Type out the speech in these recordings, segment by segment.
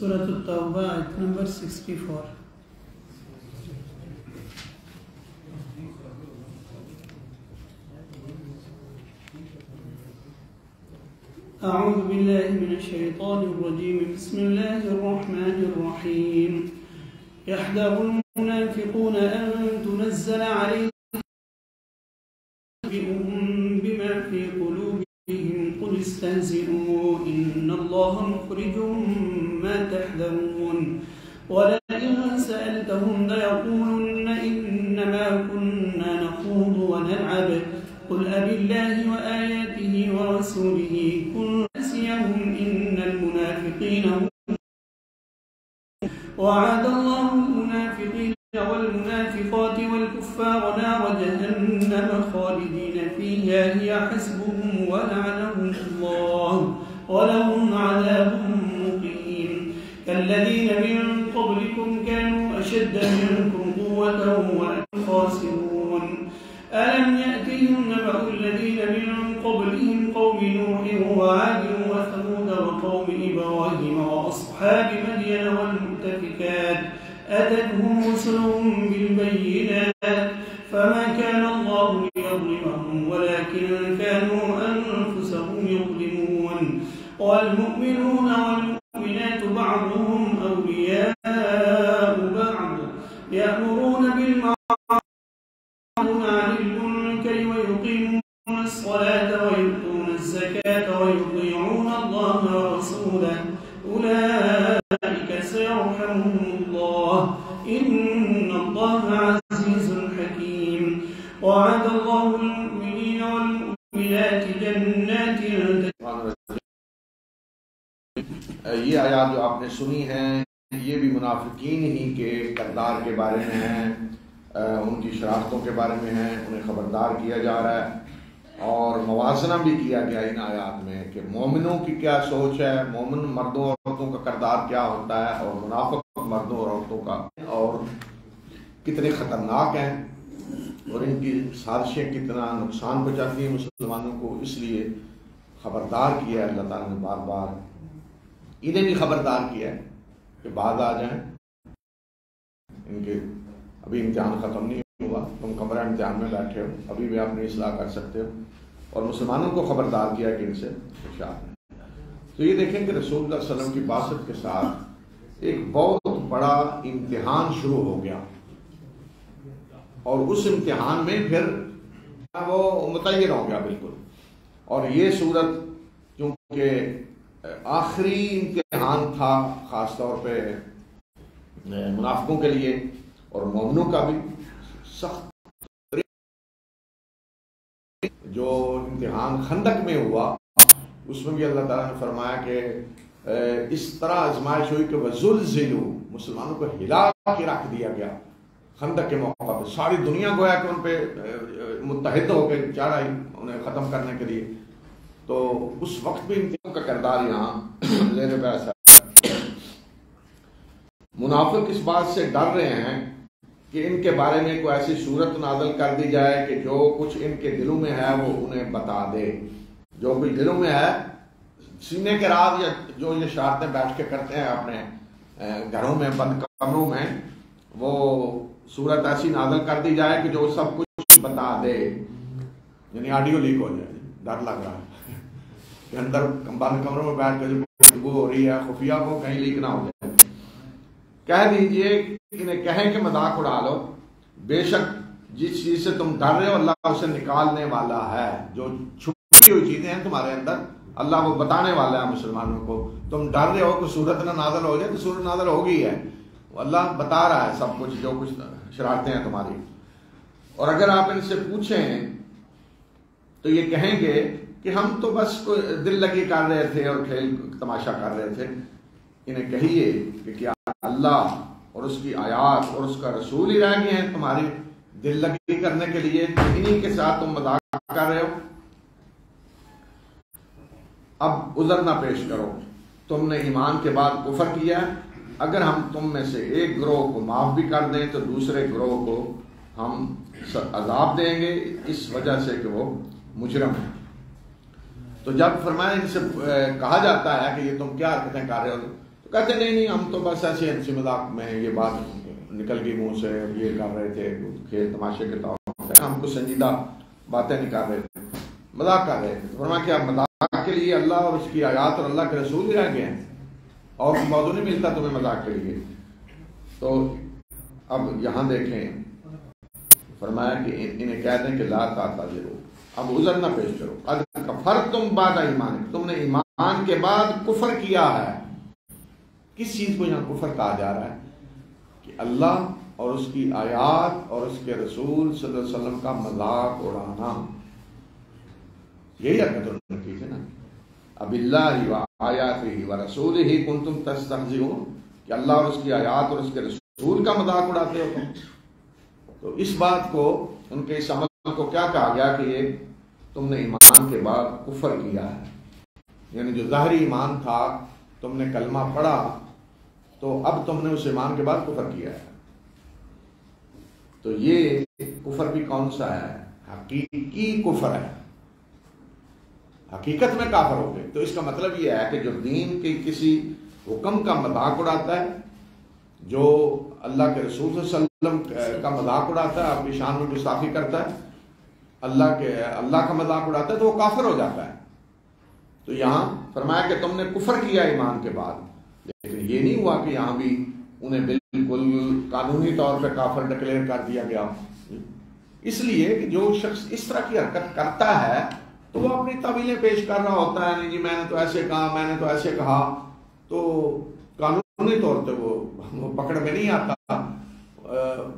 سورة التوبہ آیت نمبر 64. أعوذ بالله من الشيطان الرجيم. بسم الله الرحمن الرحيم. يحذر المنافقون أن تنزل عليهم بما في قلوبهم قل استهزئوا إن الله مخرج ما تحذرون ولئن سألتهم ليقولن إنما كنا نخوض ونلعب قل أبالله وآياته ورسوله كنتم نسيهم إن المنافقين وعد الله المنافقين والمنافقات والكفار نار جهنم خالدين فيها هي حسبهم ولعنهم الله ولهم عذاب مقيم. كالذين من قبلكم كانوا أشد منكم قوة وخاسرون ألم يأتهم نبأ الذين من قبلهم قوم نوح وعاد وثمود وقوم إبراهيم وأصحاب مدين والمؤتفكات أتتهم رسلهم بالبينات فما كان الله ليظلمهم ولكن كانوا أنفسهم يظلمون. والمؤمنون والمؤمنات بعضهم أولياء بعض يأمرون بالمعروف عن المنكر ويقيمون الصلاة ويؤتون الزكاة ويطيعون الله ورسوله أولئك سيرحمهم الله إن الله عزيز حكيم. وعد الله المؤمنين والمؤمنات جنات. یہ آیات جو آپ نے سنی ہیں یہ بھی منافقین ہی کے کردار کے بارے میں ہیں، ان کی شرارتوں کے بارے میں ہیں، انہیں خبردار کیا جا رہا ہے اور موازنہ بھی کیا گیا ان آیات میں کہ مومنوں کی کیا سوچ ہے، مومن مردوں اور عورتوں کا کردار کیا ہوتا ہے اور منافق مردوں اور عورتوں کا، اور کتنے خطرناک ہیں اور ان کی سازشیں کتنا نقصان پہنچاتی ہیں مسلمانوں کو. اس لیے خبردار کیا ہے اللہ تعالیٰ نے بار بار. انہیں بھی خبردار کیا ہے کہ بعد آ جائیں، ان کے ابھی امتحان ختم نہیں ہوا، تم کمرہ امتحان میں بیٹھے ہو، ابھی بھی آپ نے اصلاح کر سکتے ہو. اور مسلمانوں کو خبردار کیا کہ ان سے ہوشیار ہیں. تو یہ دیکھیں کہ رسول اللہ صلی اللہ علیہ وسلم کی بعثت کے ساتھ ایک بہت بڑا امتحان شروع ہو گیا اور اس امتحان میں پھر وہ متعین ہو گیا بالکل. اور یہ صورت کیونکہ آخری امتحان تھا خاص طور پہ منافقوں کے لیے اور مومنوں کا بھی سخت. جو امتحان خندق میں ہوا اس میں بھی اللہ تعالیٰ نے فرمایا کہ اس طرح آزمائش ہوئی کہ وَزُلْزِلُوا، مسلمانوں کو ہلا کے رکھ دیا گیا خندق کے موقع پہ. ساری دنیا گویا کہ ان پہ متحد ہو کے چاہ رہی انہیں ختم کرنے کے لیے. تو اس وقت بھی امتحان کا کردار یہاں لینے پہ ایسا. منافق اس بات سے ڈر رہے ہیں کہ ان کے بارے میں کوئی ایسی صورت نازل کر دی جائے کہ جو کچھ ان کے دلوں میں ہے وہ انہیں بتا دے. جو کچھ دلوں میں ہے سینے کے راز یا جو یہ شرارتیں بیٹھ کے کرتے ہیں اپنے گھروں میں بند کمروں میں، وہ صورت ایسی نازل کر دی جائے کہ جو سب کچھ بتا دے. یعنی آڈیو لیک ہو جائے. ڈر لگ رہا ہے کہ اندر بند کمروں میں بیٹھ کے جو گفتگو ہو رہی ہے خفیہ وہ کہیں لیک نہ ہو جائے. کہہ دیجئے انہیں کہیں کہ مذاق اڑا لو، بے شک جس چیز سے تم ڈر رہے ہو اللہ اسے نکالنے والا ہے. جو چھپی ہوئی چیزیں ہیں تمہارے اندر اللہ وہ بتانے والا ہے مسلمانوں کو. تم ڈر رہے ہو کہ صورت نہ نازل ہو جائے تو صورت نازل ہو گئی ہے. اللہ بتا رہا ہے سب کچھ، جو کچھ شرارتیں ہیں تمہاری. اور اگر آپ ان سے پوچھیں تو یہ کہیں گے کہ ہم تو بس دل لگی کر رہے تھے اور کھیل تماشا کر رہے تھے. انہیں کہیے کہ کیا اللہ اور اس کی آیات اور اس کا رسول ہی رہ گئے ہیں تمہاری دل لگی کرنے کے لیے؟ انہی کے ساتھ تم مذاق کر رہے ہو. اب عذر نہ پیش کرو، تم نے ایمان کے بعد کفر کیا. اگر ہم تم میں سے ایک گروہ کو معاف بھی کر دیں تو دوسرے گروہ کو ہم عذاب دیں گے اس وجہ سے کہ وہ مجرم ہیں. تو جب فرمایا ان سے کہا جاتا ہے کہ یہ تم کیا حرکتیں کر رہے ہو، تو کہتے نہیں ہم تو بس ایسے ہنسی مذاق میں یہ بات نکل گئی منہ سے، یہ کر رہے تھے کھیل تماشے کے طور پر، ہم کو سنجیدہ باتیں نہیں کر رہے تھے، مذاق کر رہے تھے۔ فرمایا کہ اب مذاق کے لیے اللہ اور اس کی آیات اور اللہ کے رسول ہی رہ گئے ہیں، اور موضوع نہیں ملتا تمہیں مذاق کے لیے۔ تو اب یہاں دیکھیں، فرمایا کہ انہیں کہہ دیں کہ لا تعتذروا، اب عذر نہ پیش کرو، قد کفرتم بعد ایمانکم، تم نے ایمان کے بعد کفر کیا ہے۔ کس چیز کو یہاں کفر کہا جا رہا ہے؟ کہ اللہ اور اس کی آیات اور اس کے رسول صلی اللہ علیہ وسلم کا مذاق اڑانا، یہی حرکت انہوں نے کی تھی نا۔ اب اللہ و آیاتہ و رسولہ کنتم تستہزئون، کہ اللہ اور اس کی آیات اور اس کے رسول کا مذاق اڑاتے ہو تم۔ تو اس بات کو، ان کے اس عمل کو کیا کہا گیا کہ یہ تم نے ایمان کے بعد کفر کیا ہے، یعنی جو ظاہری ایمان تھا، تم نے کلمہ پڑھا تو اب تم نے اس ایمان کے بعد کفر کیا ہے۔ تو یہ کفر بھی کون سا ہے؟ حقیقی کفر ہے، حقیقت میں کافر ہو گئے۔ تو اس کا مطلب یہ ہے کہ جو دین کے کسی حکم کا مذاق اڑاتا ہے، جو اللہ کے رسول صلی اللہ علیہ وسلم کا مذاق اڑاتا ہے، اپنی شان میں گستاخی کرتا ہے، اللہ کا مذاق اڑاتا ہے، تو وہ کافر ہو جاتا ہے۔ تو یہاں فرمایا کہ تم نے کفر کیا ایمان کے بعد، لیکن یہ نہیں ہوا کہ یہاں بھی انہیں بالکل قانونی طور پہ کافر ڈکلیئر کر دیا گیا۔ اس لیے کہ جو شخص اس طرح کی حرکت کرتا ہے تو وہ اپنی تعویلیں پیش کر رہا ہوتا ہے، نہیں جی میں نے تو ایسے کہا، میں نے تو ایسے کہا، تو قانونی طور پہ وہ پکڑ میں نہیں آتا۔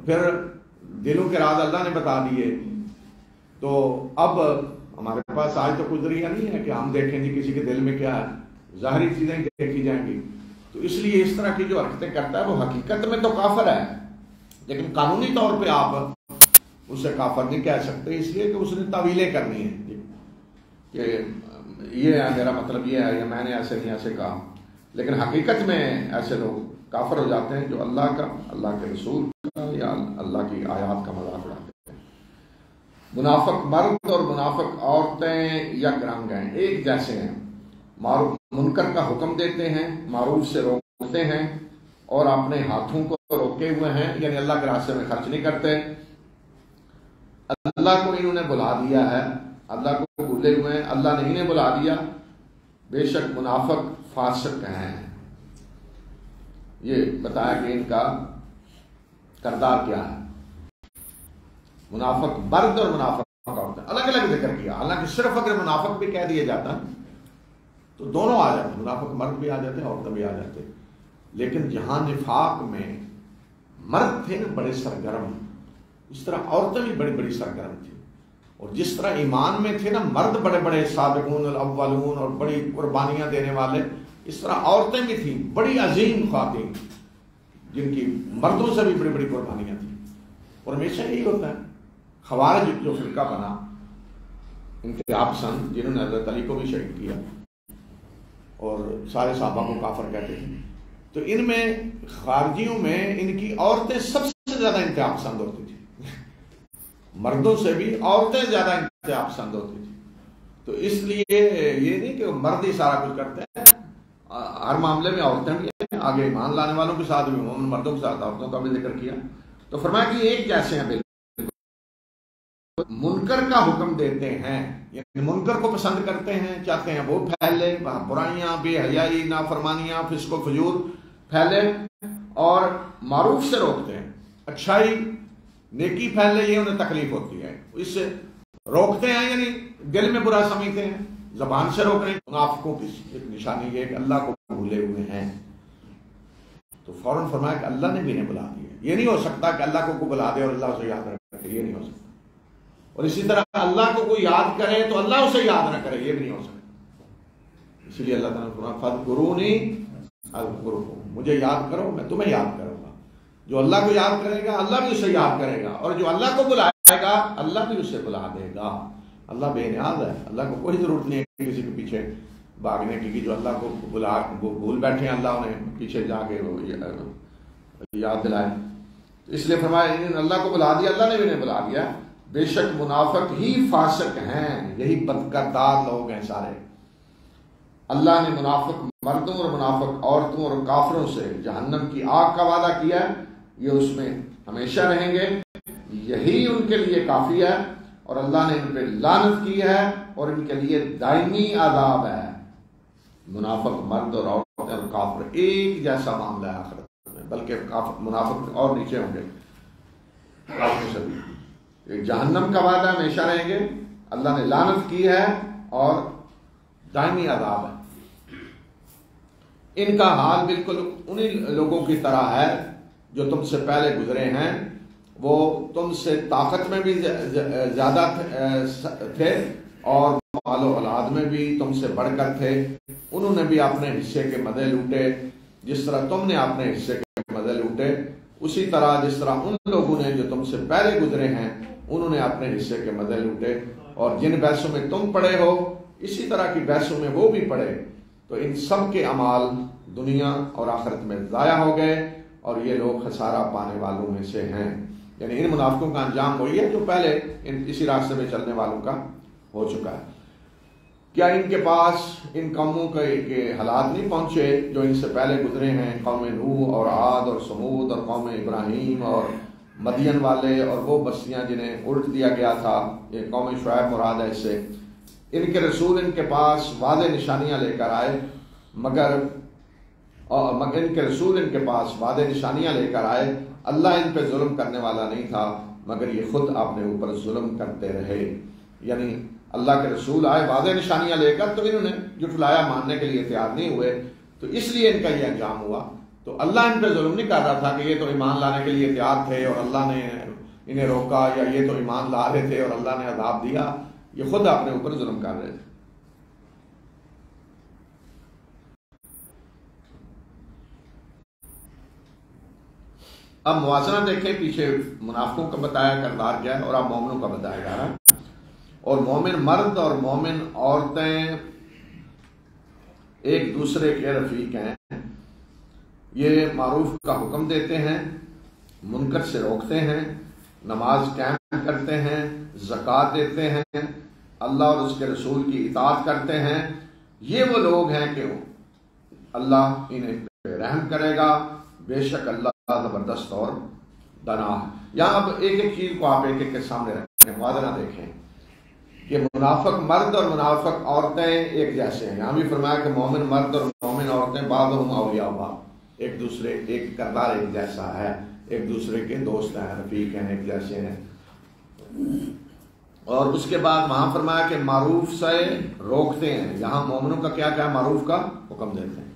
پھر دلوں کے راز اللہ نے بتا دیے، تو اب ہمارے پاس آج تو کوئی ذریعہ نہیں ہے کہ ہم دیکھیں جی کسی کے دل میں کیا ہے، ظاہری چیزیں دیکھی جائیں گی۔ تو اس لیے اس طرح کی جو حرکتیں کرتا ہے وہ حقیقت میں تو کافر ہے، لیکن قانونی طور پہ آپ اسے کافر نہیں کہہ سکتے، اس لیے کہ اس نے تعویلیں کرنی ہیں کہ یہ ہے میرا مطلب یہ ہے، یا میں نے ایسے نہیں ایسے کہا۔ لیکن حقیقت میں ایسے لوگ کافر ہو جاتے ہیں جو اللہ کا، اللہ کے رسول کا یا اللہ کی آیات کا مذاق اڑاتے ہیں۔ منافق مرد اور منافق عورتیں یک رنگ ہیں، ایک جیسے ہیں، منکر کا حکم دیتے ہیں، معروف سے روکتے ہیں، اور اپنے ہاتھوں کو روکے ہوئے ہیں، یعنی اللہ کے راستے میں خرچ نہیں کرتے۔ اللہ کو انہوں نے بلا دیا ہے، اللہ کو بھولے ہوئے ہیں، اللہ نے انہیں بلا دیا۔ بے شک منافق فاسق ہیں۔ یہ بتایا کہ ان کا کردار کیا ہے۔ منافق مرد اور منافق عورتیں الگ الگ ذکر کیا، حالانکہ صرف اگر منافق بھی کہہ دیا جاتا تو دونوں آ جاتے، منافق مرد بھی آ جاتے ہیں، عورتیں بھی آ جاتے۔ لیکن جہاں نفاق میں مرد تھے نا بڑے سرگرم، اس طرح عورتیں بھی بڑی بڑی سرگرم تھیں۔ اور جس طرح ایمان میں تھے نا مرد بڑے بڑے سابقون الاولون اور بڑی قربانیاں دینے والے، اس طرح عورتیں بھی تھیں بڑی عظیم خواتین جن کی مردوں سے بھی بڑی بڑی قربانیاں تھیں۔ اور ہمیشہ یہی ہوتا ہے، خوارج جو فرقہ بنا انتہا پسند، جنہوں نے حضرت علی کو بھی شہید کیا اور سارے صحابہ کو کافر کہتے تھے، تو ان میں خارجیوں میں ان کی عورتیں سب سے زیادہ انتہا پسند ہوتی تھی، مردوں سے بھی عورتیں زیادہ انتہا پسند ہوتی تھی۔ تو اس لیے یہ نہیں کہ مرد ہی سارا کچھ کرتے ہیں، ہر معاملے میں عورتیں بھی ہیں، آگے ایمان لانے والوں کے ساتھ بھی، مردوں کے ساتھ عورتوں کا بھی ذکر کیا۔ تو فرمایا کہ ایک جیسے ہیں، بالکل منکر کا حکم دیتے ہیں، یعنی منکر کو پسند کرتے ہیں، چاہتے ہیں وہ پھیلے، برائیاں، بے حیائی، نافرمانیاں، فسق و فجور پھیلے، اور معروف سے روکتے ہیں، اچھائی نیکی پھیلے، یہ انہیں تکلیف ہوتی ہے، اس سے روکتے ہیں، یعنی دل میں برا سمجھتے ہیں، زبان سے روک رہے ہیں۔ منافقوں کی ایک نشانی یہ ہے کہ اللہ کو بھولے ہوئے ہیں۔ تو فوراً فرمایا کہ اللہ نے بھی انہیں بلا دیا۔ یہ نہیں ہو سکتا کہ اللہ کو کوئی بلا دے اور اللہ اسے یاد رکھے، یہ نہیں ہو سکتا۔ اور اسی طرح اللہ کو کوئی یاد کرے تو اللہ اسے یاد نہ کرے، یہ بھی نہیں ہو سکتا۔ اسی لیے اللہ تعالیٰ نے فرمایا فاذکرونی اذکرکم، مجھے یاد کرو میں تمہیں یاد کروں گا۔ جو اللہ کو یاد کرے گا اللہ بھی اسے یاد کرے گا، اور جو اللہ کو بلائے گا اللہ بھی اسے بلا دے گا۔ اللہ بے نیاز ہے، اللہ کو کوئی ضرورت نہیں ہے کسی کے پیچھے بھاگنے کی، جو اللہ کو بھول بیٹھے ہیں اللہ انہیں پیچھے جا کے یاد دلائے۔ اس لیے فرمایا اللہ کو بلا دیا، اللہ نے بھی انہیں بلا دیا۔ بے شک منافق ہی فاسق ہیں، یہی بدکردار لوگ ہیں سارے۔ اللہ نے منافق مردوں اور منافق عورتوں اور کافروں سے جہنم کی آگ کا وعدہ کیا ہے، یہ اس میں ہمیشہ رہیں گے، یہی ان کے لیے کافی ہے، اور اللہ نے ان پہ لعنت کی ہے اور ان کے لیے دائمی عذاب ہے۔ منافق مرد اور عورتیں اور کافر ایک جیسا معاملہ ہے آخرت میں، بلکہ منافق اور نیچے ہوں گے کافروں سے بھی۔ جہنم کا وعدہ ہمیشہ رہیں گے، اللہ نے لعنت کی ہے اور دائمی عذاب ہے۔ ان کا حال بالکل انہی لوگوں کی طرح ہے جو تم سے پہلے گزرے ہیں، وہ تم سے طاقت میں بھی زیادہ تھے اور مال و اولاد میں بھی تم سے بڑھ کر تھے، انہوں نے بھی اپنے حصے کے مزے لوٹے جس طرح تم نے اپنے حصے کے مزے لوٹے، اسی طرح جس طرح ان لوگوں نے جو تم سے پہلے گزرے ہیں انہوں نے اپنے حصے کے مزے لوٹے، اور جن بحثوں میں تم پڑے ہو اسی طرح کی بحثوں میں وہ بھی پڑے، تو ان سب کے اعمال دنیا اور آخرت میں ضائع ہو گئے اور یہ لوگ خسارہ پانے والوں میں سے ہیں۔ یعنی ان منافقوں کا انجام وہی ہے جو پہلے اسی راستے میں چلنے والوں کا ہو چکا ہے۔ کیا ان کے پاس ان قوموں کے حالات نہیں پہنچے جو ان سے پہلے گزرے ہیں، قوم نوح اور عاد اور سمود اور قوم ابراہیم اور مدین والے اور وہ بستیاں جنہیں الٹ دیا گیا تھا، یہ قوم شعیب مراد ہے اس سے۔ ان کے رسول ان کے پاس واضح نشانیاں لے کر آئے، مگر ان کے رسول ان کے پاس واضح نشانیاں لے کر آئے، اللہ ان پہ ظلم کرنے والا نہیں تھا مگر یہ خود اپنے اوپر ظلم کرتے رہے۔ یعنی اللہ کے رسول آئے واضح نشانیاں لے کر، تو انہوں نے جھٹلایا، ماننے کے لیے تیار نہیں ہوئے، تو اس لیے ان کا یہ انجام ہوا۔ تو اللہ ان پہ ظلم نہیں کر رہا تھا کہ یہ تو ایمان لانے کے لیے تیار تھے اور اللہ نے انہیں روکا، یا یہ تو ایمان لا رہے تھے اور اللہ نے عذاب دیا، یہ خود اپنے اوپر ظلم کر رہے تھے۔ اب موازنہ دیکھیں، پیچھے منافقوں کا بتایا کردار کیا ہے اور اب مومنوں کا بتایا جا رہا ہے۔ اور مومن مرد اور مومن عورتیں ایک دوسرے کے رفیق ہیں، یہ معروف کا حکم دیتے ہیں، منکر سے روکتے ہیں، نماز قائم کرتے ہیں، زکوٰۃ دیتے ہیں، اللہ اور اس کے رسول کی اطاعت کرتے ہیں۔ یہ وہ لوگ ہیں کہ اللہ انہیں پہ رحم کرے گا، بے شک اللہ زبردست اور دانا ہے۔ یہاں اب ایک ایک چیز کو آپ ایک ایک کے سامنے رکھیں، موازنہ دیکھیں کہ منافق مرد اور منافق عورتیں ایک جیسے ہیں۔ یہاں بھی فرمایا کہ مومن مرد اور مومن عورتیں بعضهم اولیاء بعض، ایک دوسرے ایک کردار ایک جیسا ہے، ایک دوسرے کے دوست ہیں، رفیق ہیں، ایک جیسے ہیں۔ اور اس کے بعد وہاں فرمایا کہ معروف سے روکتے ہیں، یہاں مومنوں کا کیا معروف کا حکم دیتے ہیں،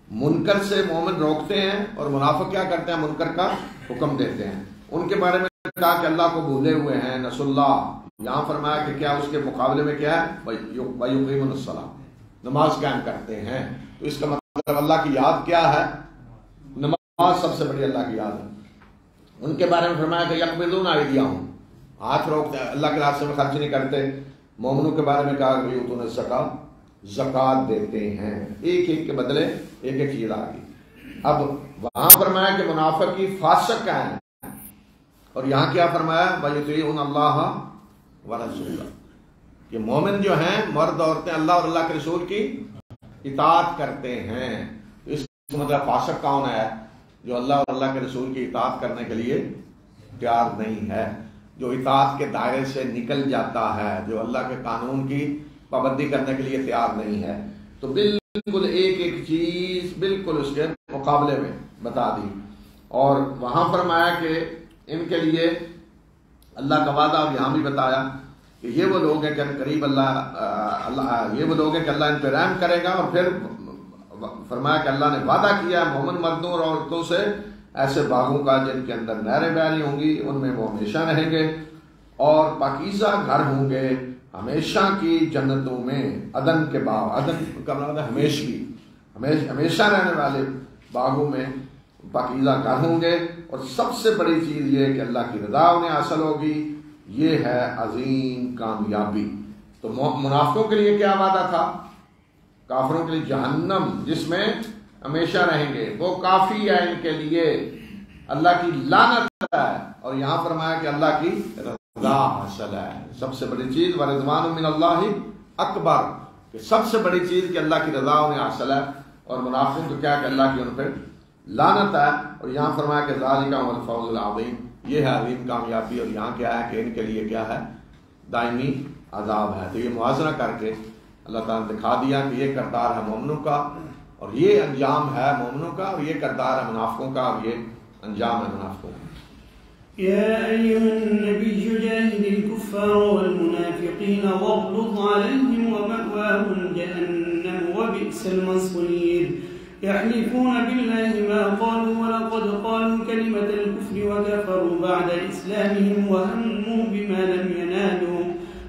منکر سے مومن روکتے ہیں اور منافق کیا کرتے ہیں، منکر کا حکم دیتے ہیں۔ ان کے بارے میں کہا کہ اللہ کو بھولے ہوئے ہیں، نسوا اللہ، یہاں فرمایا کہ کیا اس کے مقابلے میں کیا ہے، وَيُقِيمُونَ الصَّلَاةَ، نماز قائم کرتے ہیں۔ تو اس کا مطلب اللہ کی یاد کیا ہے، نماز سب سے بڑی اللہ کی یاد ہے۔ ان کے بارے میں فرمایا کہ یقبضون ایدیہم، ہاتھ روکتے ہیں، اللہ کے راستے میں خرچ نہیں کرتے۔ مومنوں کے بارے میں کہا کہ یؤتون الزکاۃ، زکوٰۃ دیتے ہیں، ایک ایک کے بدلے ایک ایک چیز آ گئی۔ اب وہاں فرمایا کہ منافق کی فاسق ہیں، اور یہاں کیا فرمایا، وَيُطِيعُونَ اللَّهَ وَرَسُولَهُ، کہ مومن جو ہیں مرد عورتیں اللہ اور اللہ کے رسول کی اطاعت کرتے ہیں۔ اس کا مطلب فاسق کون ہے، جو اللہ اور اللہ کے رسول کی اطاعت کرنے کے لیے تیار نہیں ہے، جو اطاعت کے دائرے سے نکل جاتا ہے، جو اللہ کے قانون کی پابندی کرنے کے لیے تیار نہیں ہے۔ تو بالکل ایک ایک چیز بالکل اس کے مقابلے میں بتا دی، اور وہاں فرمایا کہ ان کے لیے اللہ کا وعدہ اب یہاں بھی بتایا کہ یہ وہ لوگ ہیں کہ قریب یہ وہ لوگ ہیں کہ اللہ ان پہ رحم کرے گا، اور پھر فرمایا کہ اللہ نے وعدہ کیا ہے مومن مردوں اور عورتوں سے ایسے باغوں کا جن کے اندر نہریں بہری ہوں گی، ان میں وہ ہمیشہ رہیں گے، اور پاکیزہ گھر ہوں گے ہمیشہ کی جنتوں میں، عدن کے باغ، عدن کا مطلب ہے ہمیشگی، ہمیشہ رہنے والے باغوں میں پاکیزہ گھر ہوں گے، اور سب سے بڑی چیز یہ ہے کہ اللہ کی رضا انہیں حاصل ہوگی، یہ ہے عظیم کامیابی۔ تو منافقوں کے لیے کیا وعدہ تھا، کافروں کے لیے جہنم جس میں ہمیشہ رہیں گے، وہ کافی ہے ان کے لیے، اللہ کی لعنت ہے، اور یہاں فرمایا کہ اللہ کی رضا حاصل ہے، سب سے بڑی چیز، وَرِضْوَانٌ مِّنَ اللَّهِ اکبر، کہ کہ سب سے بڑی چیز کہ اللہ کی رضا انہیں حاصل ہے، اور منافقین تو کیا کہ اللہ کی ان پہ لعنت ہے۔ اور یہاں فرمایا کہ ذالک هو الفوز العظیم، یہ ہے عظیم کامیابی، اور یہاں کیا ہے کہ ان کے لیے کیا ہے؟ دائمی عذاب ہے۔ تو یہ موازنہ کر کے اللہ تعالیٰ نے دکھا دیا کہ یہ کردار ہے مومنوں کا، اور یہ انجام ہے مومنوں کا، اور یہ کردار ہے منافقوں کا، اور یہ انجام ہے منافقوں کا۔ يا أيها النبي جاهد الكفار والمنافقين واغلظ عليهم ومأواهم جهنم وبئس المصير يحلفون بالله ما قالوا ولقد قالوا كلمة الكفر وكفروا بعد إسلامهم وهموا بما لم ينالوا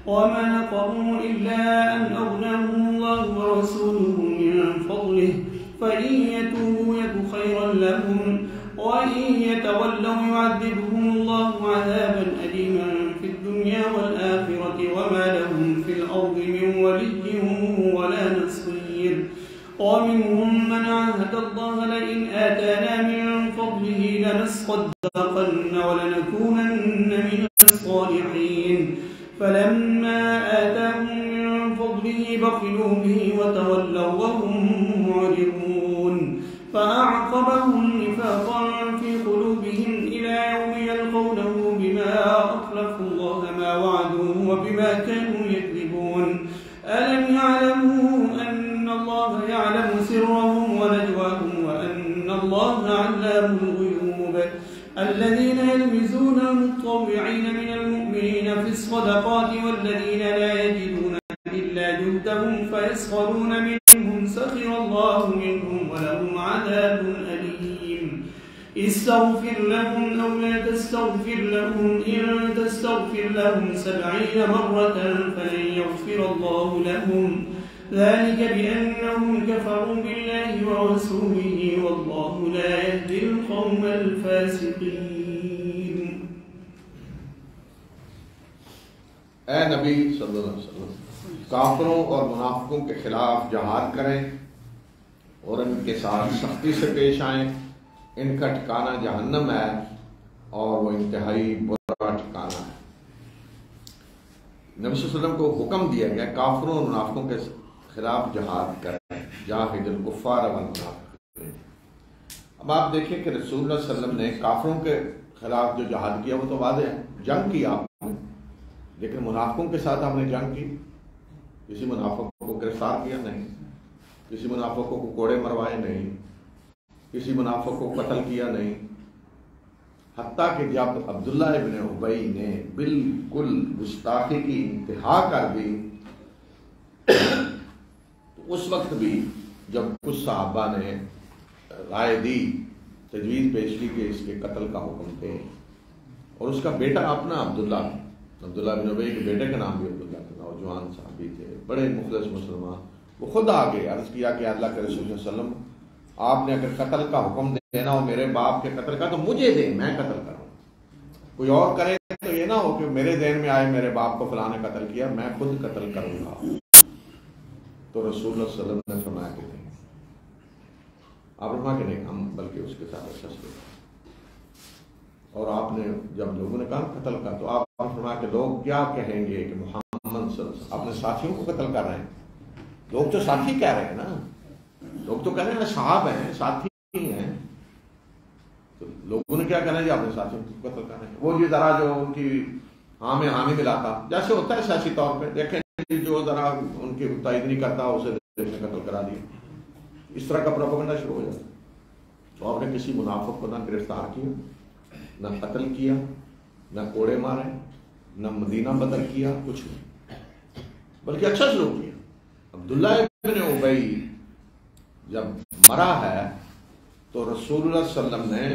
وما نقموا إلا أن أغناهم الله ورسوله من فضله فإن يتوبوا يك خيرا لهم وإن يتولوا يعذبهم الله عذابا أليما في الدنيا والآخرة وما لهم في الأرض من ولي ولا نصير ومنهم من عاهد الله لئن آتانا من فضله لنصدقن ولنكونن من الصالحين فلما آتاهم من فضله بخلوا به وتولوا وهم معرضون فأعقبهم نفاقا في قلوبهم إلى يوم يلقونه بما أخلفوا الله ما وعدوه وبما كانوا يكذبون ألم يعلموا أن الله يعلم سرهم ونجواهم وأن الله علام الغيوب الذين يلمزون المطوعين من المؤمنين في الصدقات والذين لا يجدون إلا جهدهم فيسخرون منهم سخر الله منهم ولهم عذاب أليم استغفر لهم أو لا تستغفر لهم إن تستغفر لهم 70 مرة فلن يغفر الله لهم ذلك بأنهم كفروا بالله ورسوله والله لا يهدي القوم الفاسقين۔ اے نبی صلی اللہ علیہ وسلم، کافروں اور منافقوں کے خلاف جہاد کریں اور ان کے ساتھ سختی سے پیش آئیں۔ ان کا ٹھکانہ جہنم ہے اور وہ انتہائی برا ٹھکانہ ہے۔ نبی صلی اللہ علیہ وسلم کو حکم دیا گیا کافروں اور منافقوں کے خلاف جہاد کریں، جاہد الکفار والمنافقین۔ اب آپ دیکھیں کہ رسول اللہ صلی اللہ علیہ وسلم نے کافروں کے خلاف جو جہاد کیا وہ تو واضح ہے، جنگ کی آپ نے، لیکن منافقوں کے ساتھ ہم نے جنگ کی، کسی منافق کو گرفتار کیا نہیں، کسی منافق کو کوڑے مروائے نہیں، کسی منافق کو قتل کیا نہیں، حتیٰ کہ جب عبداللہ ابن ابی نے بالکل گستاخی کی انتہا کر دی اس وقت بھی جب کچھ صحابہ نے رائے دی، تجویز پیش کی کہ اس کے قتل کا حکم دے، اور اس کا بیٹا اپنا عبداللہ بن ابی کے بیٹے کا نام بھی عبداللہ تھا، نوجوان صحابی تھے، بڑے مخلص مسلمان، وہ خود آگے عرض کیا کہ اللہ کے رسول صلی اللہ علیہ وسلم آپ نے اگر قتل کا حکم دینا ہو میرے باپ کے قتل کا تو مجھے دیں، میں قتل کروں، کوئی اور کرے تو یہ نہ ہو کہ میرے ذہن میں آئے میرے باپ کو فلاں نے قتل کیا، میں خود قتل کروں گا۔ تو رسول اللہ صلی اللہ علیہ وسلم نے فرمایا کہ نہیں، آپ فرمایا کہ نہیں، ہم بلکہ اس کے ساتھ اچھا سلوک۔ اور آپ نے جب لوگوں نے کہا قتل کا تو آپ فرمایا کہ لوگ کیا کہیں گے کہ محمد صلی اللہ علیہ وسلم اپنے ساتھیوں کو قتل کر رہے ہیں۔ لوگ تو ساتھی کہہ رہے ہیں نا، لوگ تو کہہ رہے ہیں صاحب ہیں، ساتھی ہیں، تو لوگوں نے کیا کہنا جی اپنے ساتھیوں کو قتل کر رہے ہیں۔ وہ یہ ذرا جو ان کی ہاں میں ہاں نہیں ملاتا، جیسے ہوتا ہے سیاسی طور پہ، دیکھیں جو ذرا ان کی تائید نہیں کرتا اسے قتل کرا دیا، اس طرح کا پروپیگنڈا شروع ہو جاتا۔ تو آپ نے کسی منافق کو نہ گرفتار کیا، نہ قتل کیا، نہ کوڑے مارے، نہ مدینہ بدر کیا، کچھ نہیں، بلکہ اچھا سلوک کیا۔ عبداللہ ابن ابی جب مرا ہے تو رسول اللہ صلی اللہ علیہ وسلم نے